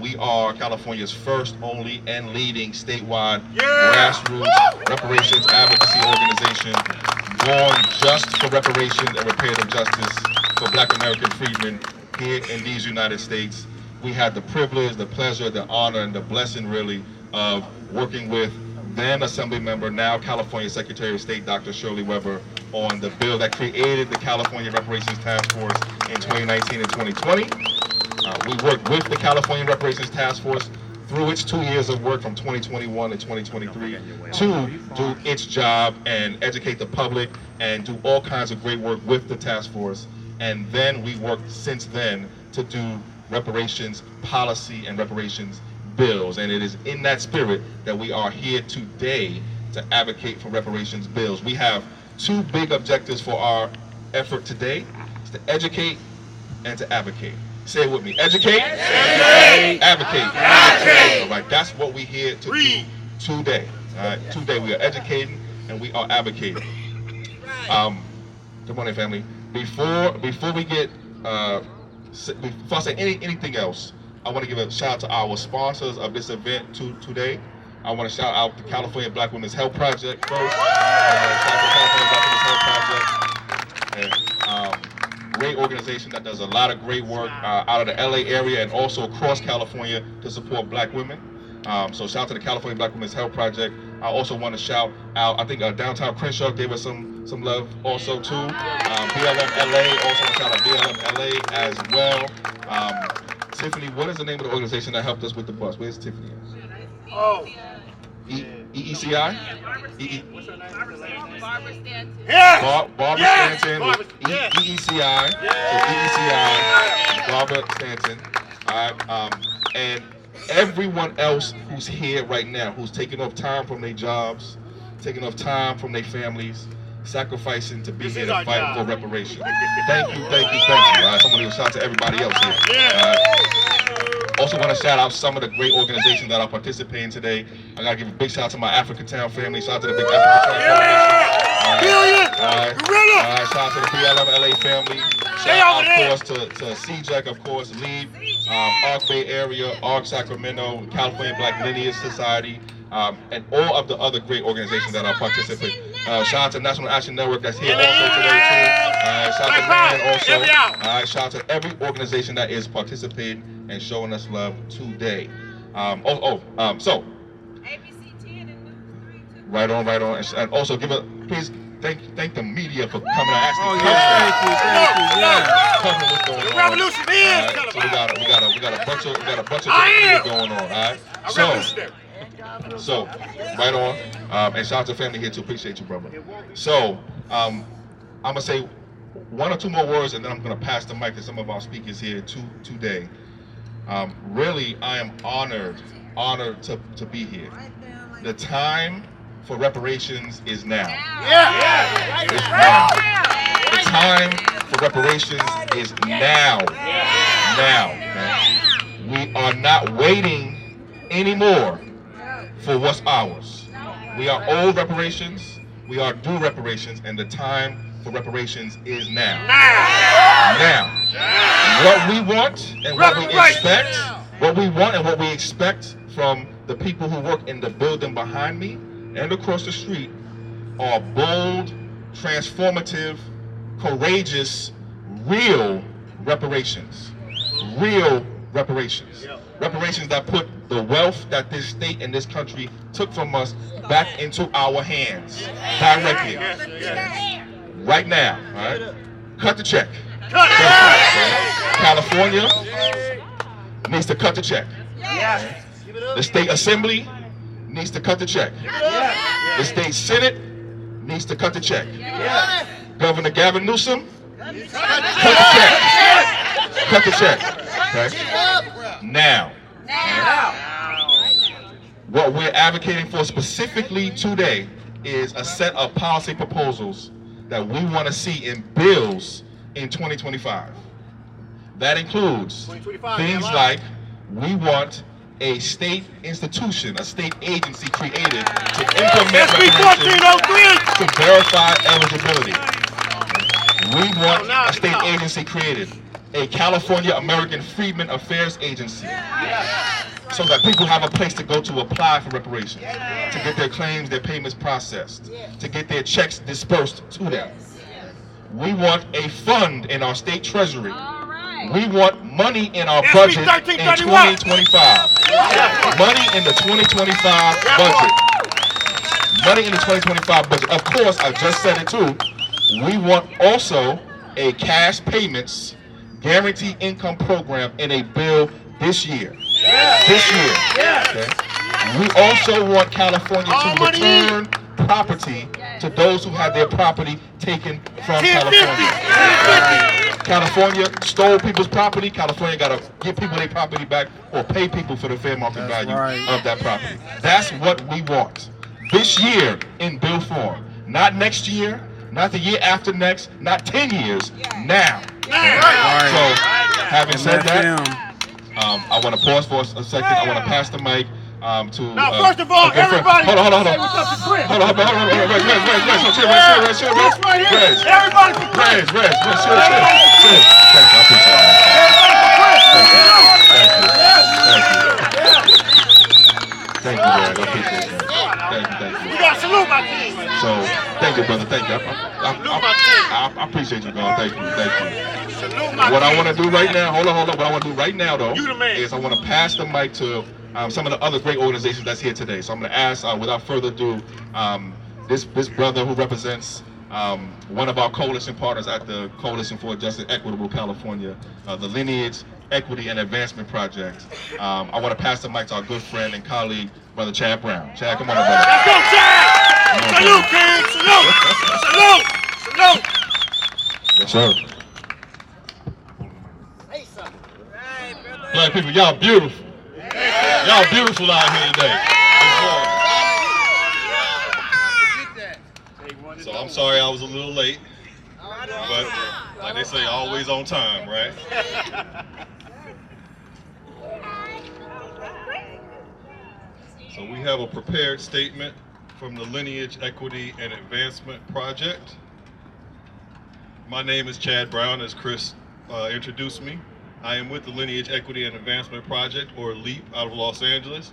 We are California's first, only, and leading statewide grassroots reparations advocacy organization, born just for reparations and reparative justice for Black American freedmen here in these United States. We had the privilege, the pleasure, the honor, and the blessing, really, of working with then Assembly Member, now California Secretary of State, Dr. Shirley Weber, on the bill that created the California Reparations Task Force in 2019 and 2020. We worked with the California Reparations Task Force through its 2 years of work from 2021 to 2023 to do its job and educate the public and do all kinds of great work with the task force. And then we worked since then to do reparations policy and reparations bills. And it is in that spirit that we are here today to advocate for reparations bills. We have 2 big objectives for our effort today. It's to educate and to advocate. Say it with me. Educate. Advocate. All right, that's what we're here to do today. All right, today we are educating and we are advocating. Good morning, family. Before we get, before I say anything else, I want to give a shout out to our sponsors of this event today. I want to shout out the California Black Women's Health Project first. Shout out to the California Black Women's Health Project. Great organization that does a lot of great work out of the LA area and also across California to support Black women. So shout out to the California Black Women's Health Project. I also want to shout out, I think Downtown Crenshaw gave us some love also too. BLM LA, also want to shout out BLM LA as well. Tiffany, what is the name of the organization that helped us with the bus? Where's Tiffany? Oh. EECI? What's her name? Barbara Stanton. Yes! Barbara Yes! Stanton, Barbara, EECI, yes! so EECI, Barbara Stanton, all right, and everyone else who's here right now, who's taking off time from their jobs, taking off time from their families, sacrificing to be here to fight for reparations. Thank you, thank you, thank you. All right, somebody will shout out to everybody else here. Also want to shout out some of the great organizations that are participating today. I gotta give a big shout out to my African Town family. Shout out to the big African Town Foundation. All right, shout out to the BLM LA family. Shout out, of course, to CJAC, of course, LEAD, ARC Bay Area, ARC Sacramento, California Black Lineage Society, and all of the other great organizations that are participating. Shout out to National Action Network that's here also today too. Shout out to Man also. Shout out to every organization that is participating and showing us love today. So right on, and also give a please thank the media for coming out actually. Covering what's going on. Revolution is. So we got a bunch of things going on. All right. So right on, and shout out to family here too. Appreciate you, brother. So I'm gonna say one or two more words, and then I'm gonna pass the mic to some of our speakers here today. Really, I am honored to be here. The time for reparations is now. It's now. The time for reparations is now. Man. We are not waiting anymore for what's ours. We are owed reparations, we are due reparations, and the time for reparations is now. Now. What we want and what we expect, from the people who work in the building behind me and across the street are bold, transformative, courageous, real reparations. Real reparations. Reparations that put the wealth that this state and this country took from us back into our hands directly. Right now, all right? Cut the check. California needs to cut the check. The state assembly needs to cut the check. The state senate needs to cut the check. Governor Gavin Newsom, cut the check. Cut the check. Okay? Now. What we're advocating for specifically today is a set of policy proposals that we want to see in bills in 2025. That includes things like we want a state institution, a state agency created to implement reparations to verify eligibility. We want a state agency created, a California American Freedmen Affairs Agency, so that people have a place to go to apply for reparations, to get their claims, their payments processed, to get their checks dispersed to them. We want a fund in our state treasury. We want money in our budget in 2025. Money in the 2025 budget. Money in the 2025 budget. Of course, I just said it too. We want also a cash payments guaranteed income program in a bill this year. This year. Okay? We also want California to return property to those who had their property taken from California. California stole people's property. California got to give people their property back or pay people for the fair market value of that property. That's what we want this year in bill form. Not next year, not the year after next, not 10 years, now. So, having said that, I want to pause for a second. I want to pass the mic to. Now, first of all, everybody. Hold on. Everybody Thank you, man. I appreciate it. Thank you. You got to salute my team. So, thank you, brother. Thank you. I appreciate you, God. Thank you. What I want to do right now, hold on. What I want to do right now, though, is I want to pass the mic to some of the other great organizations that's here today. So I'm going to ask, without further ado, this brother who represents one of our coalition partners at the Coalition for Just and Equitable California, the Lineage, Equity, and Advancement Project. I want to pass the mic to our good friend and colleague, Brother Chad Brown. Chad, come on up, brother. Let's go, Chad! Salute, King! Salute! Salute! Yes, sir. Black people, y'all beautiful. Y'all beautiful out here today. So I'm sorry I was a little late, but like they say, always on time, right? So we have a prepared statement from the Lineage, Equity, and Advancement Project. My name is Chad Brown, as Chris introduced me. I am with the Lineage, Equity, and Advancement Project, or LEAP, out of Los Angeles.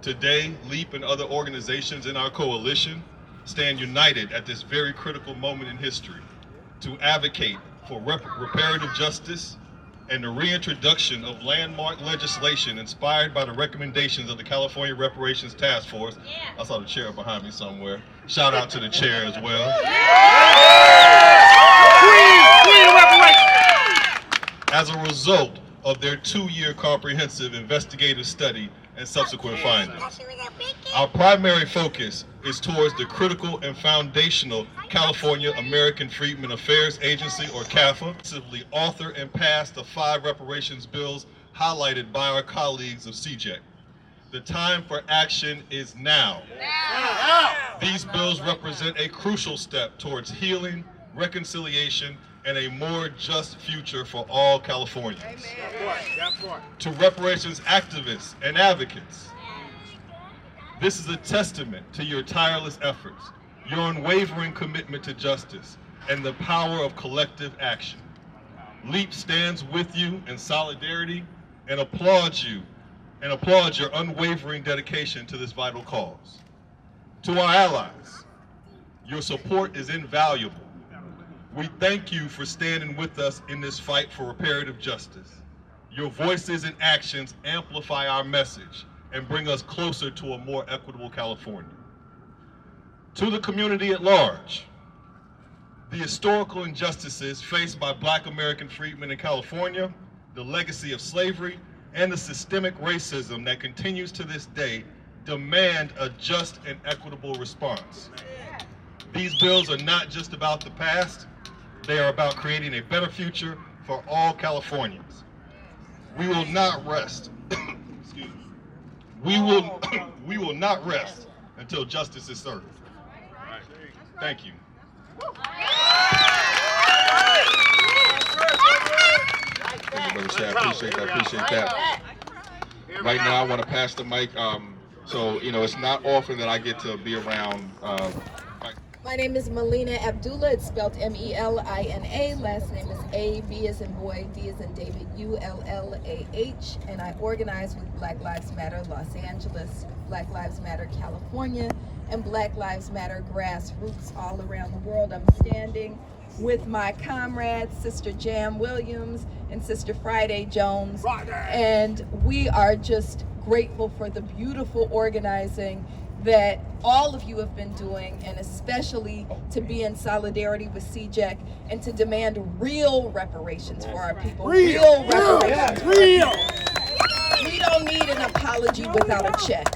Today, LEAP and other organizations in our coalition stand united at this very critical moment in history to advocate for reparative justice and the reintroduction of landmark legislation inspired by the recommendations of the California Reparations Task Force. I saw the chair behind me somewhere. Shout out to the chair as well. Queen reparations! As a result of their 2-year comprehensive investigative study and subsequent findings. Our primary focus is towards the critical and foundational California American Freedmen Affairs Agency, or CAFA, author and pass the 5 reparations bills highlighted by our colleagues of CJEC. The time for action is now. These bills represent a crucial step towards healing, reconciliation, and a more just future for all Californians. To reparations activists and advocates, this is a testament to your tireless efforts, your unwavering commitment to justice, and the power of collective action. LEAP stands with you in solidarity and applauds your unwavering dedication to this vital cause. To our allies, your support is invaluable. We thank you for standing with us in this fight for reparative justice. Your voices and actions amplify our message and bring us closer to a more equitable California. To the community at large, the historical injustices faced by Black American freedmen in California, the legacy of slavery, and the systemic racism that continues to this day demand a just and equitable response. These bills are not just about the past, they are about creating a better future for all Californians. We will not rest. Excuse me. We will not rest until justice is served. Thank you. Thank you, Brother Chad. Appreciate that. Right now, I want to pass the mic. So, you know, it's not often that I get to be around. My name is Melina Abdullah. It's spelled M-E-L-I-N-A. Last name is A, B as in boy, D as in David, U-L-L-A-H. And I organize with Black Lives Matter Los Angeles, Black Lives Matter California, and Black Lives Matter Grassroots all around the world. I'm standing with my comrades, Sister Jam Williams and Sister Friday Jones. And we are just grateful for the beautiful organizing that all of you have been doing, and especially to be in solidarity with CJEC and to demand real reparations for our people. Real reparations. Real. We don't need an apology without a check.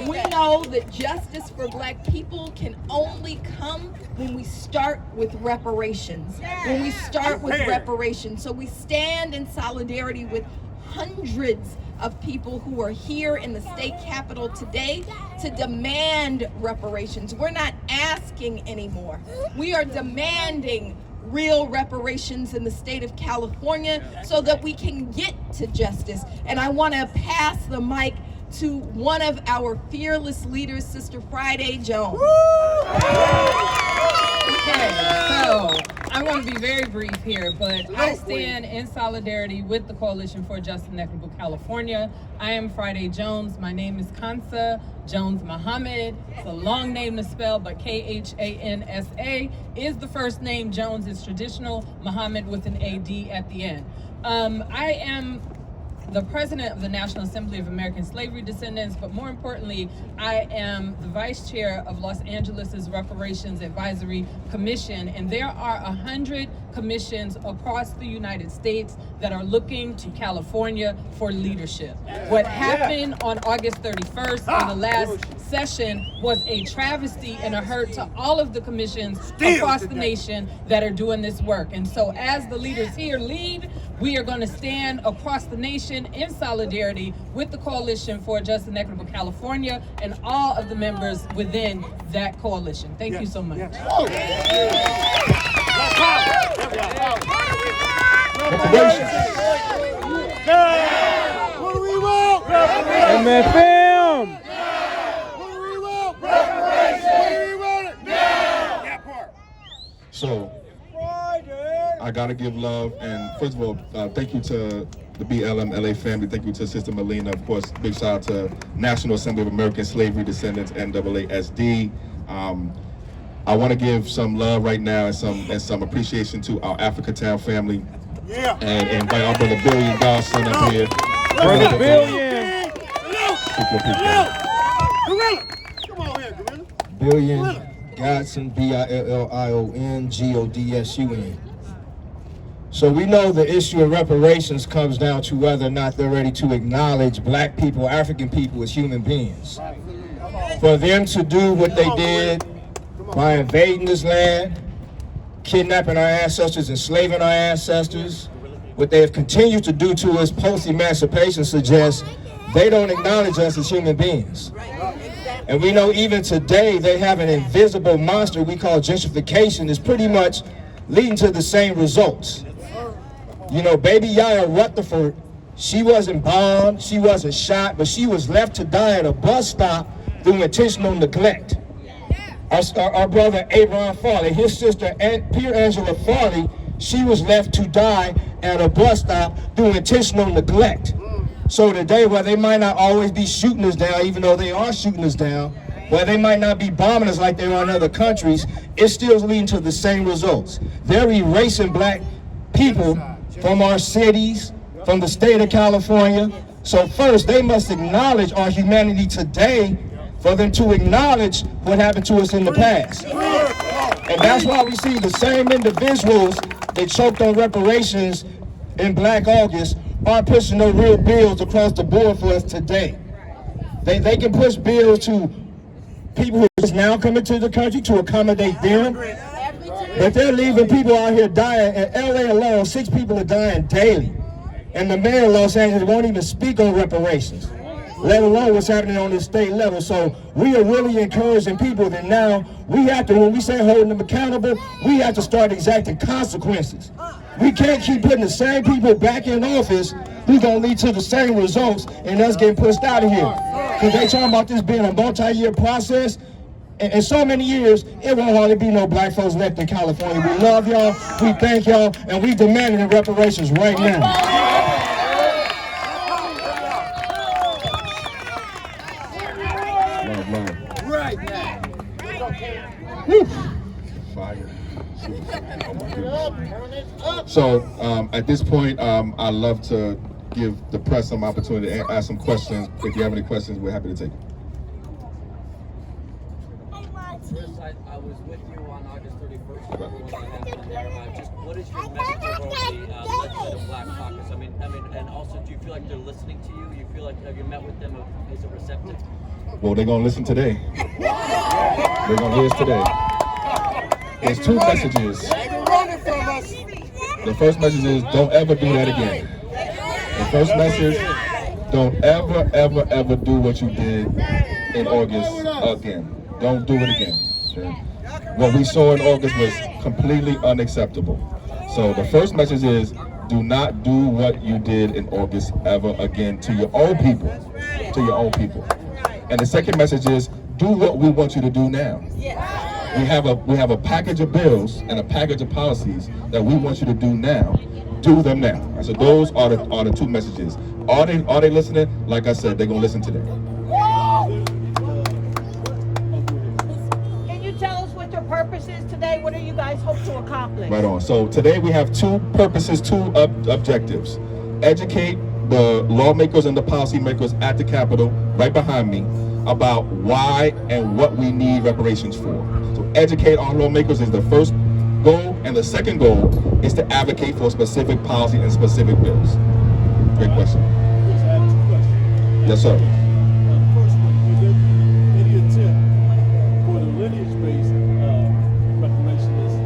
We know that justice for Black people can only come when we start with reparations. When we start with reparations. So we stand in solidarity with hundreds of people who are here in the state capitol today to demand reparations. We're not asking anymore. We are demanding real reparations in the state of California so that we can get to justice. And I want to pass the mic to one of our fearless leaders, Sister Friday Jones. Okay, so I want to be very brief here, but I stand in solidarity with the Coalition for Just and Equitable California. I am Friday Jones. My name is Kansa Jones Muhammad. It's a long name to spell, but K-H-A-N-S-A is the first name. Jones is traditional, Muhammad with an A-D at the end. I am the president of the National Assembly of American Slavery Descendants, but more importantly, I am the vice chair of Los Angeles's Reparations Advisory Commission, and there are 100 commissions across the United States that are looking to California for leadership. What happened on August 31st in the last session was a travesty and a hurt to all of the commissions across the nation that are doing this work. And so as the leaders here lead, we are going to stand across the nation in solidarity with the Coalition for a Just and Equitable California and all of the members within that coalition. Thank you so much. What do we want? MFM! What do we want? Reparations! What do we want it? Now! That part. So, I gotta give love, and first of all, thank you to the BLM LA family. Thank you to Sister Melina. Of course, big shout out to National Assembly of American Slavery Descendants, NAASD. I want to give some love right now and some appreciation to our Africatown family. Yeah. And invite our brother Billion Godson up here. Brother Billion! Gorilla! Come on here, Gorilla. Billion Godson, Billion Godsun. So we know the issue of reparations comes down to whether or not they're ready to acknowledge black people, African people as human beings. For them to do what they did by invading this land, kidnapping our ancestors, enslaving our ancestors, what they have continued to do to us post-emancipation suggests they don't acknowledge us as human beings. And we know even today they have an invisible monster we call gentrification is pretty much leading to the same results. You know, baby Yaya Rutherford, she wasn't bombed, she wasn't shot, but she was left to die at a bus stop through intentional neglect. Our brother Abraham Farley, his sister Pierre Angela Farley, she was left to die at a bus stop through intentional neglect. So today, while they might not always be shooting us down, even though they are shooting us down, while they might not be bombing us like they are in other countries, it's still leading to the same results. They're erasing black people from our cities, from the state of California. So first, they must acknowledge our humanity today for them to acknowledge what happened to us in the past. And that's why we see the same individuals that choked on reparations in Black August are pushing no real bills across the board for us today. They can push bills to people who are now coming to the country to accommodate them, but they're leaving people out here dying. In LA alone, 6 people are dying daily. And the mayor of Los Angeles won't even speak on reparations, let alone what's happening on the state level. So we are really encouraging people that now we have to, when we say holding them accountable, we have to start exacting consequences. We can't keep putting the same people back in office who's gonna lead to the same results and us getting pushed out of here. Because they talking about this being a multi-year process. In so many years, it won't hardly be no black folks left in California. We love y'all, we thank y'all, and we demanding the reparations right now. Right. Fire. So at this point, I'd love to give the press some opportunity to ask some questions. If you have any questions, we're happy to take it. I was with you on August 31st. Just what is your message about the legislative Black Caucus? I mean, and also, do you feel like they're listening to you? You feel like, have you met with them? Is it receptive? Well, they're gonna listen today. They're gonna hear us today. There's 2 messages. The first message is don't ever do that again. The first message, don't ever do what you did in August again. Don't do it again. Okay? What we saw in August was completely unacceptable. So the first message is do not do what you did in August ever again to your own people. To your own people. And the second message is do what we want you to do now. We have a package of bills and a package of policies that we want you to do now. Do them now. And so those are the 2 messages. Are they listening? Like I said, they're gonna listen today. Can you tell us what your purpose is today? What are you guys guys hope to accomplish? Right on. So today we have two purposes, two objectives. Educate the lawmakers and the policymakers at the Capitol, right behind me, about why and what we need reparations for. So educate our lawmakers is the first goal, and the second goal is to advocate for specific policy and specific bills. Great question. Yes, sir. First one, was there any attempt for the lineage-based reparationists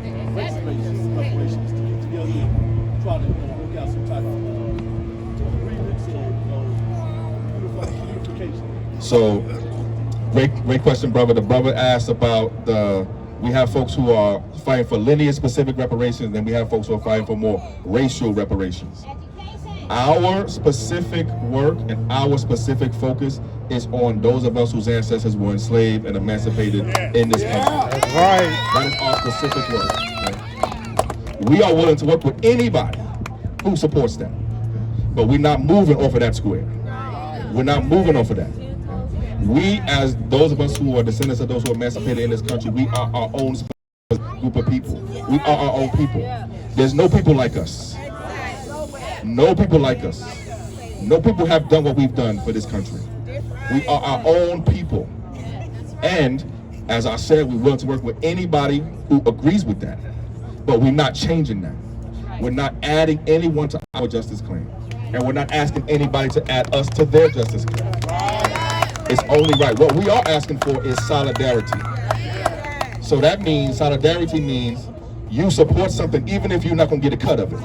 and race-based reparations to get together and try to work out some type of agreements or unification? So, great question, brother. The brother asked about we have folks who are fighting for lineage-specific reparations, and we have folks who are fighting for more racial reparations. Our specific work and our specific focus is on those of us whose ancestors were enslaved and emancipated in this country. That's right. That is our specific work. Okay? We are willing to work with anybody who supports that, but we're not moving off of that square. We're not moving off of that. We, as those of us who are descendants of those who are emancipated in this country, we are our own group of people. We are our own people. There's no people like us. No people like us. No people have done what we've done for this country. We are our own people. And as I said, we're willing to work with anybody who agrees with that. But we're not changing that. We're not adding anyone to our justice claim. And we're not asking anybody to add us to their justice claim. It's only right. What we are asking for is solidarity. So that means, solidarity means you support something even if you're not going to get a cut of it.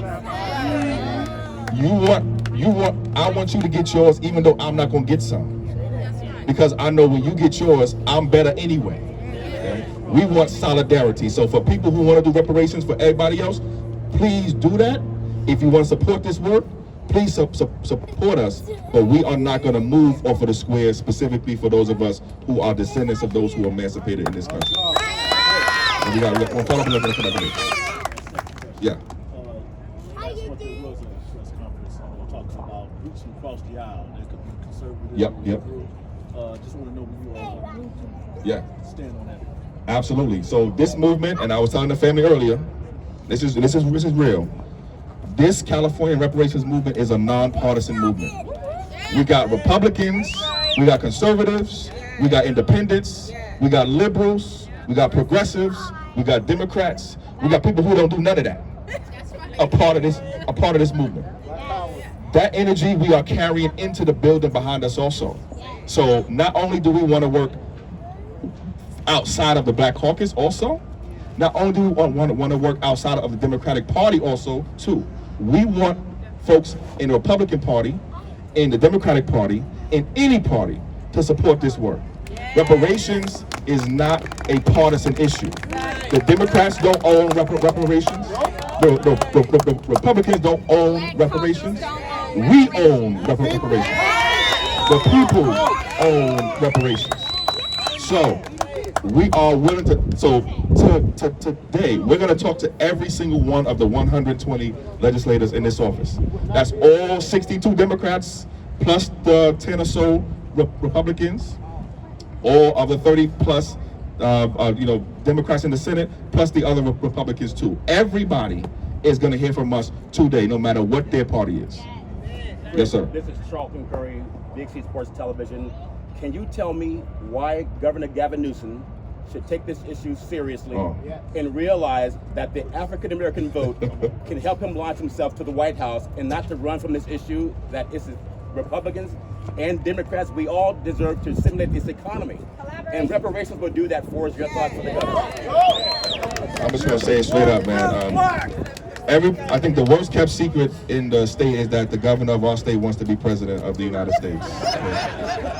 I want you to get yours even though I'm not going to get some. Because I know when you get yours, I'm better anyway. Okay? We want solidarity. So for people who want to do reparations for everybody else, please do that. If you want to support this work, please support us, but we are not going to move off of the square specifically for those of us who are descendants of those who were emancipated in this country. And we got one follow up. Yeah. Last month there was a press conference talking about reaching across the aisle. There could be conservative. Yep. Just want to know where you stand on that. Absolutely. So this movement, and I was telling the family earlier, this is real. This California reparations movement is a nonpartisan movement. We got Republicans, we got conservatives, we got independents, we got liberals, we got progressives, we got Democrats, we got people who don't do none of that. A part of this movement. That energy we are carrying into the building behind us also. So not only do we want to work outside of the Black Caucus also, not only do we want to work outside of the Democratic Party also too. We want folks in the Republican Party, in the Democratic Party, in any party to support this work. Reparations is not a partisan issue. The Democrats don't own reparations. The Republicans don't own reparations. We own reparations. The people own reparations. So we are willing to, today, we're going to talk to every single one of the 120 legislators in this office. That's all 62 Democrats, plus the 10 or so Republicans, all of the 30 plus, Democrats in the Senate, plus the other Republicans too. Everybody is going to hear from us today, no matter what their party is. Yes, sir. This is Charlton Curry, Big C Sports Television. Can you tell me why Governor Gavin Newsom should take this issue seriously and realize that the African American vote can help him launch himself to the White House and not to run from this issue that is Republicans and Democrats, we all deserve to stimulate this economy. And reparations will do that for us. Your thoughts on the governor? I'm just going to say it straight up, man. I think the worst kept secret in the state is that the governor of our state wants to be president of the United States.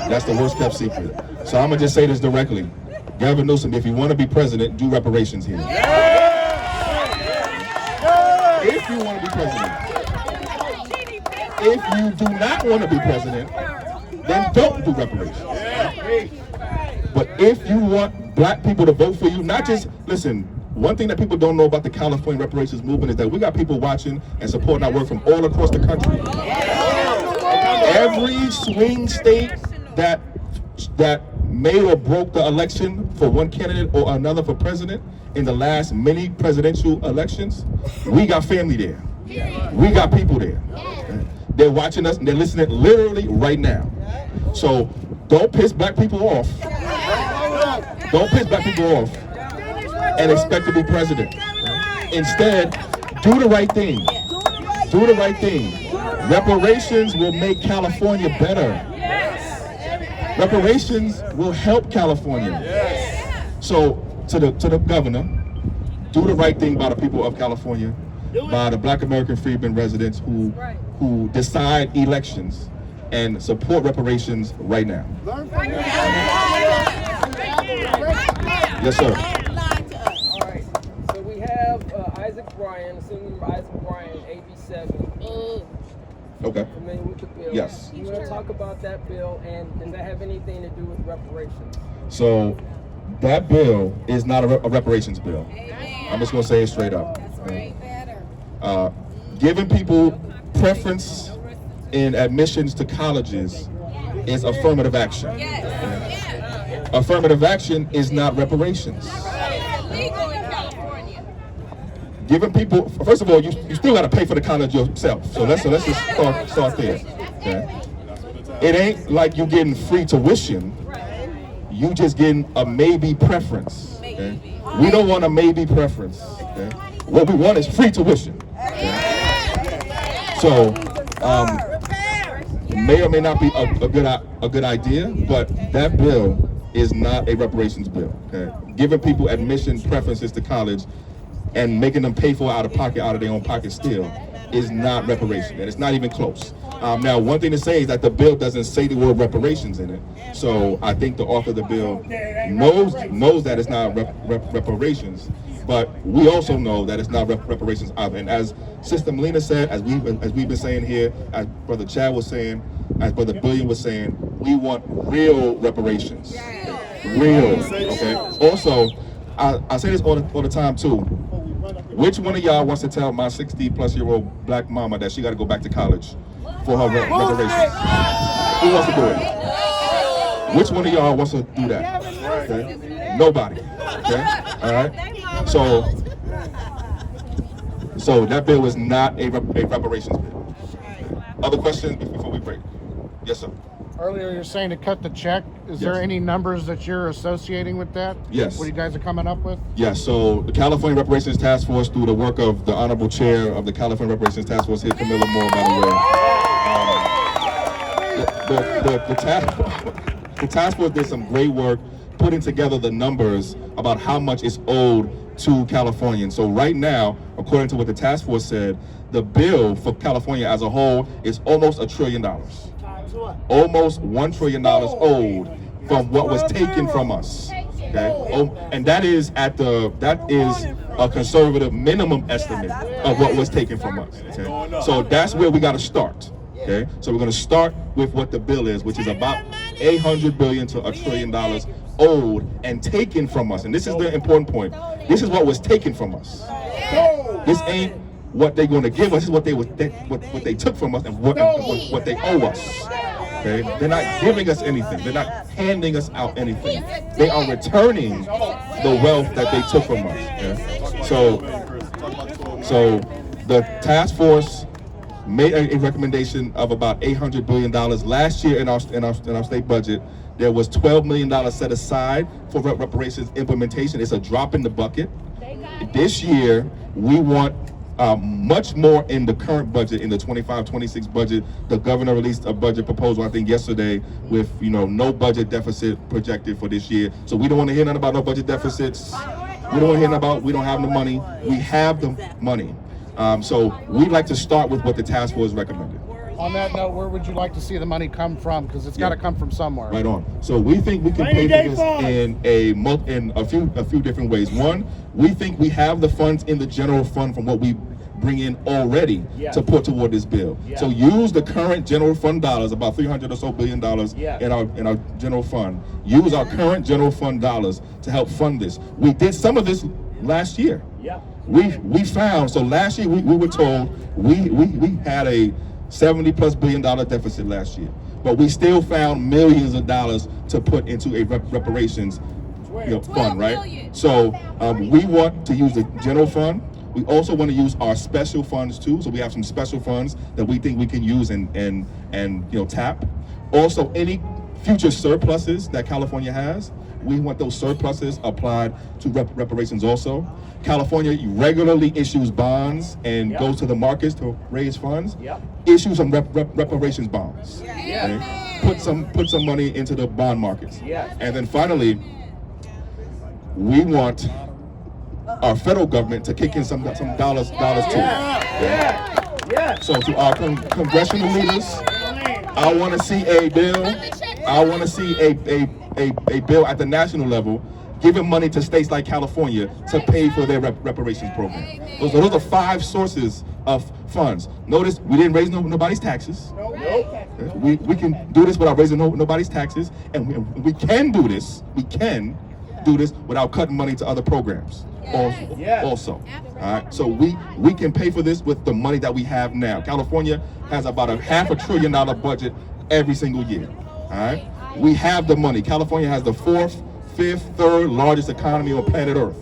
That's the worst kept secret. So I'm going to just say this directly. Gavin Newsom, if you want to be president, do reparations here. If you want to be president. If you do not want to be president, then don't do reparations. But if you want Black people to vote for you, not just, listen, one thing that people don't know about the California reparations movement is that we got people watching and supporting our work from all across the country. Every swing state that made or broke the election for one candidate or another for president in the last many presidential elections, we got family there. We got people there. They're watching us and they're listening literally right now. So don't piss black people off. Don't piss black people off and expect to be president. Instead, do the right thing. Do the right thing. Reparations will make California better. Reparations will help California. So to the governor, do the right thing by the people of California, by the Black American freedmen residents who decide elections, and support reparations right now. Yes, sir. All right. So we have Isaac Bryan, Assembly Member Isaac Bryan, AB7. Okay. Familiar with the bill? Yes. You want to talk about that bill, and does that have anything to do with reparations? So that bill is not a reparations bill. I'm just going to say it straight up. Giving people preference in admissions to colleges is affirmative action. Affirmative action is not reparations. Giving people, first of all, you still got to pay for the college yourself. So let's just start there. Okay? It ain't like you getting free tuition. You just getting a maybe preference. Okay? We don't want a maybe preference. Okay? What we want is free tuition. Okay? So may or may not be a good idea, but that bill is not a reparations bill. Okay? Giving people admission preferences to college and making them pay for it out of their own pocket still is not reparation, and it's not even close. Now, one thing to say is that the bill doesn't say the word reparations in it, so I think the author of the bill knows that it's not reparations, but we also know that it's not reparations either. And as Sister Melina said, as we've been saying here, as Brother Chad was saying, as Brother Billion was saying, we want real reparations. Real, okay? Also, I say this all the time too. Which one of y'all wants to tell my 60-plus-year-old black mama that she got to go back to college for her reparations? Who wants to do it? Which one of y'all wants to do that? Okay? Nobody. Okay? All right? So that bill is not a reparations bill. Other questions before we break? Yes, sir. Earlier you're saying to cut the check. Is Yes. there any numbers that you're associating with that? Yes. What you guys are coming up with? Yes, so the California Reparations Task Force, through the work of the Honorable Chair of the California Reparations Task Force, here, Camilla Moore, by the way. The task force did some great work putting together the numbers about how much is owed to Californians. So right now, according to what the task force said, the bill for California as a whole is almost $1 trillion. Almost $1 trillion owed from what was taken from us. Okay, and that is a conservative minimum estimate of what was taken from us. Okay, so that's where we got to start. Okay, so we're going to start with what the bill is, which is about $800 billion to $1 trillion owed and taken from us. And this is the important point. This is what was taken from us. This ain't what they're going to give us. This is what they took from us and what they owe us. Okay? They're not giving us anything. They're not handing us out anything. They are returning the wealth that they took from us. Okay? So the task force made a recommendation of about $800 billion. Last year in our state budget, there was $12 million set aside for reparations implementation. It's a drop in the bucket. This year, we want much more in the current budget, in the 25-26 budget. The governor released a budget proposal, I think yesterday, with no budget deficit projected for this year. So we don't want to hear nothing about no budget deficits. We don't want to hear nothing about we don't have the money. We have the money. So we'd like to start with what the task force recommended. On that note, where would you like to see the money come from? Because it's got to come from somewhere. Right on. So we think we can pay for this in a few different ways. One, we think we have the funds in the general fund from what we bring in already to put toward this bill. So use the current general fund dollars, about $300 or so billion in our general fund. Use our current general fund dollars to help fund this. We did some of this last year. We found, so last year we were told we had a $70+ billion deficit last year. but we still found millions of dollars to put into a reparations fund, right? So we want to use the general fund. We also want to use our special funds too. So we have some special funds that we think we can use and tap. Also, any future surpluses that California has, we want those surpluses applied to reparations also. California regularly issues bonds and goes to the markets to raise funds. Issue some reparations bonds. Okay? Put some money into the bond markets. And then finally, we want our federal government to kick in some dollars too. So to our congressional leaders, I want to see a bill. I want to see a bill at the national level giving money to states like California to pay for their reparations program. Those are 5 sources of funds. Notice we didn't raise nobody's taxes. We can do this without raising nobody's taxes, and we can do this. We can do this without cutting money to other programs. Also, all right. So we can pay for this with the money that we have now. California has about a $500 billion budget every single year. All right. We have the money. California has the 4th, 5th, 3rd largest economy on planet Earth.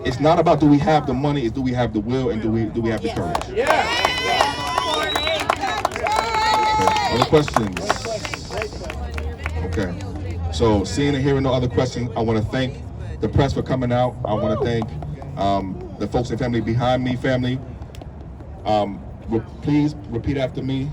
It's not about do we have the money, it's do we have the will and do we have the courage. Okay. Other questions? Okay. So seeing and hearing no other questions, I want to thank the press for coming out. I want to thank the folks and family behind me, family. Please repeat after me.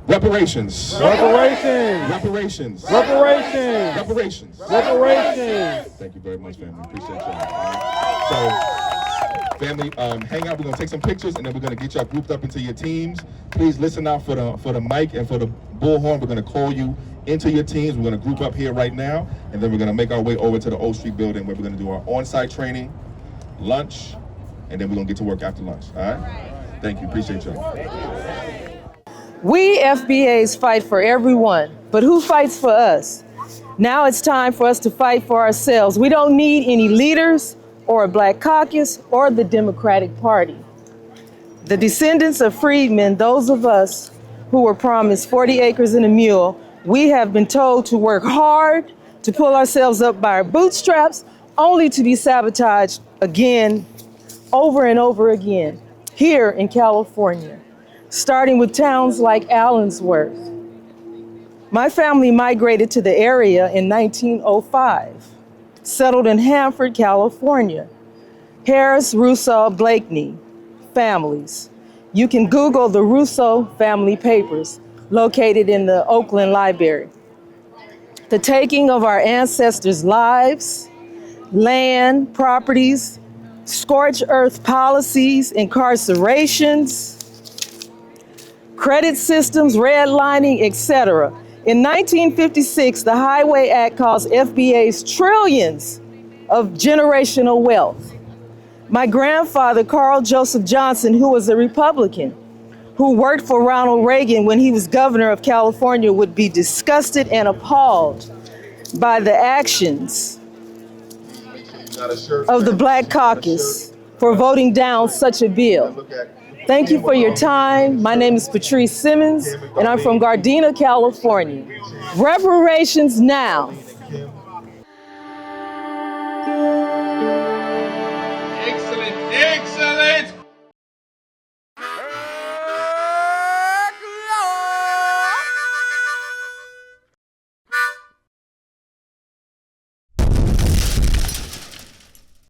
Reparations. Reparations. Reparations. Reparations. Reparations. Reparations. Thank you very much, family. Appreciate y'all. So, family, hang out. We're gonna take some pictures, and then we're gonna get y'all grouped up into your teams. Please listen out for the mic and for the bullhorn. We're gonna call you into your teams. We're gonna group up here right now, and then we're gonna make our way over to the O Street building where we're gonna do our on-site training, lunch, and then we're gonna get to work after lunch. All right? Thank you. Appreciate y'all. We FBAs fight for everyone, but who fights for us? Now it's time for us to fight for ourselves. We don't need any leaders or a Black caucus or the Democratic Party. The descendants of freedmen, those of us who were promised 40 acres and a mule, we have been told to work hard, to pull ourselves up by our bootstraps, only to be sabotaged again, over and over again, here in California, starting with towns like Allensworth. My family migrated to the area in 1905, settled in Hanford, California. Harris, Russo, Blakeney families. You can Google the Russo family papers located in the Oakland Library. The taking of our ancestors' lives, land, properties, scorched earth policies, incarcerations, credit systems, redlining, etc. In 1956, the Highway Act caused FBAs trillions of generational wealth. My grandfather, Carl Joseph Johnson, who was a Republican, who worked for Ronald Reagan when he was governor of California, would be disgusted and appalled by the actions of the Black Caucus for voting down such a bill. Thank you for your time. My name is Patrice Simmons, and I'm from Gardena, California. Reparations now.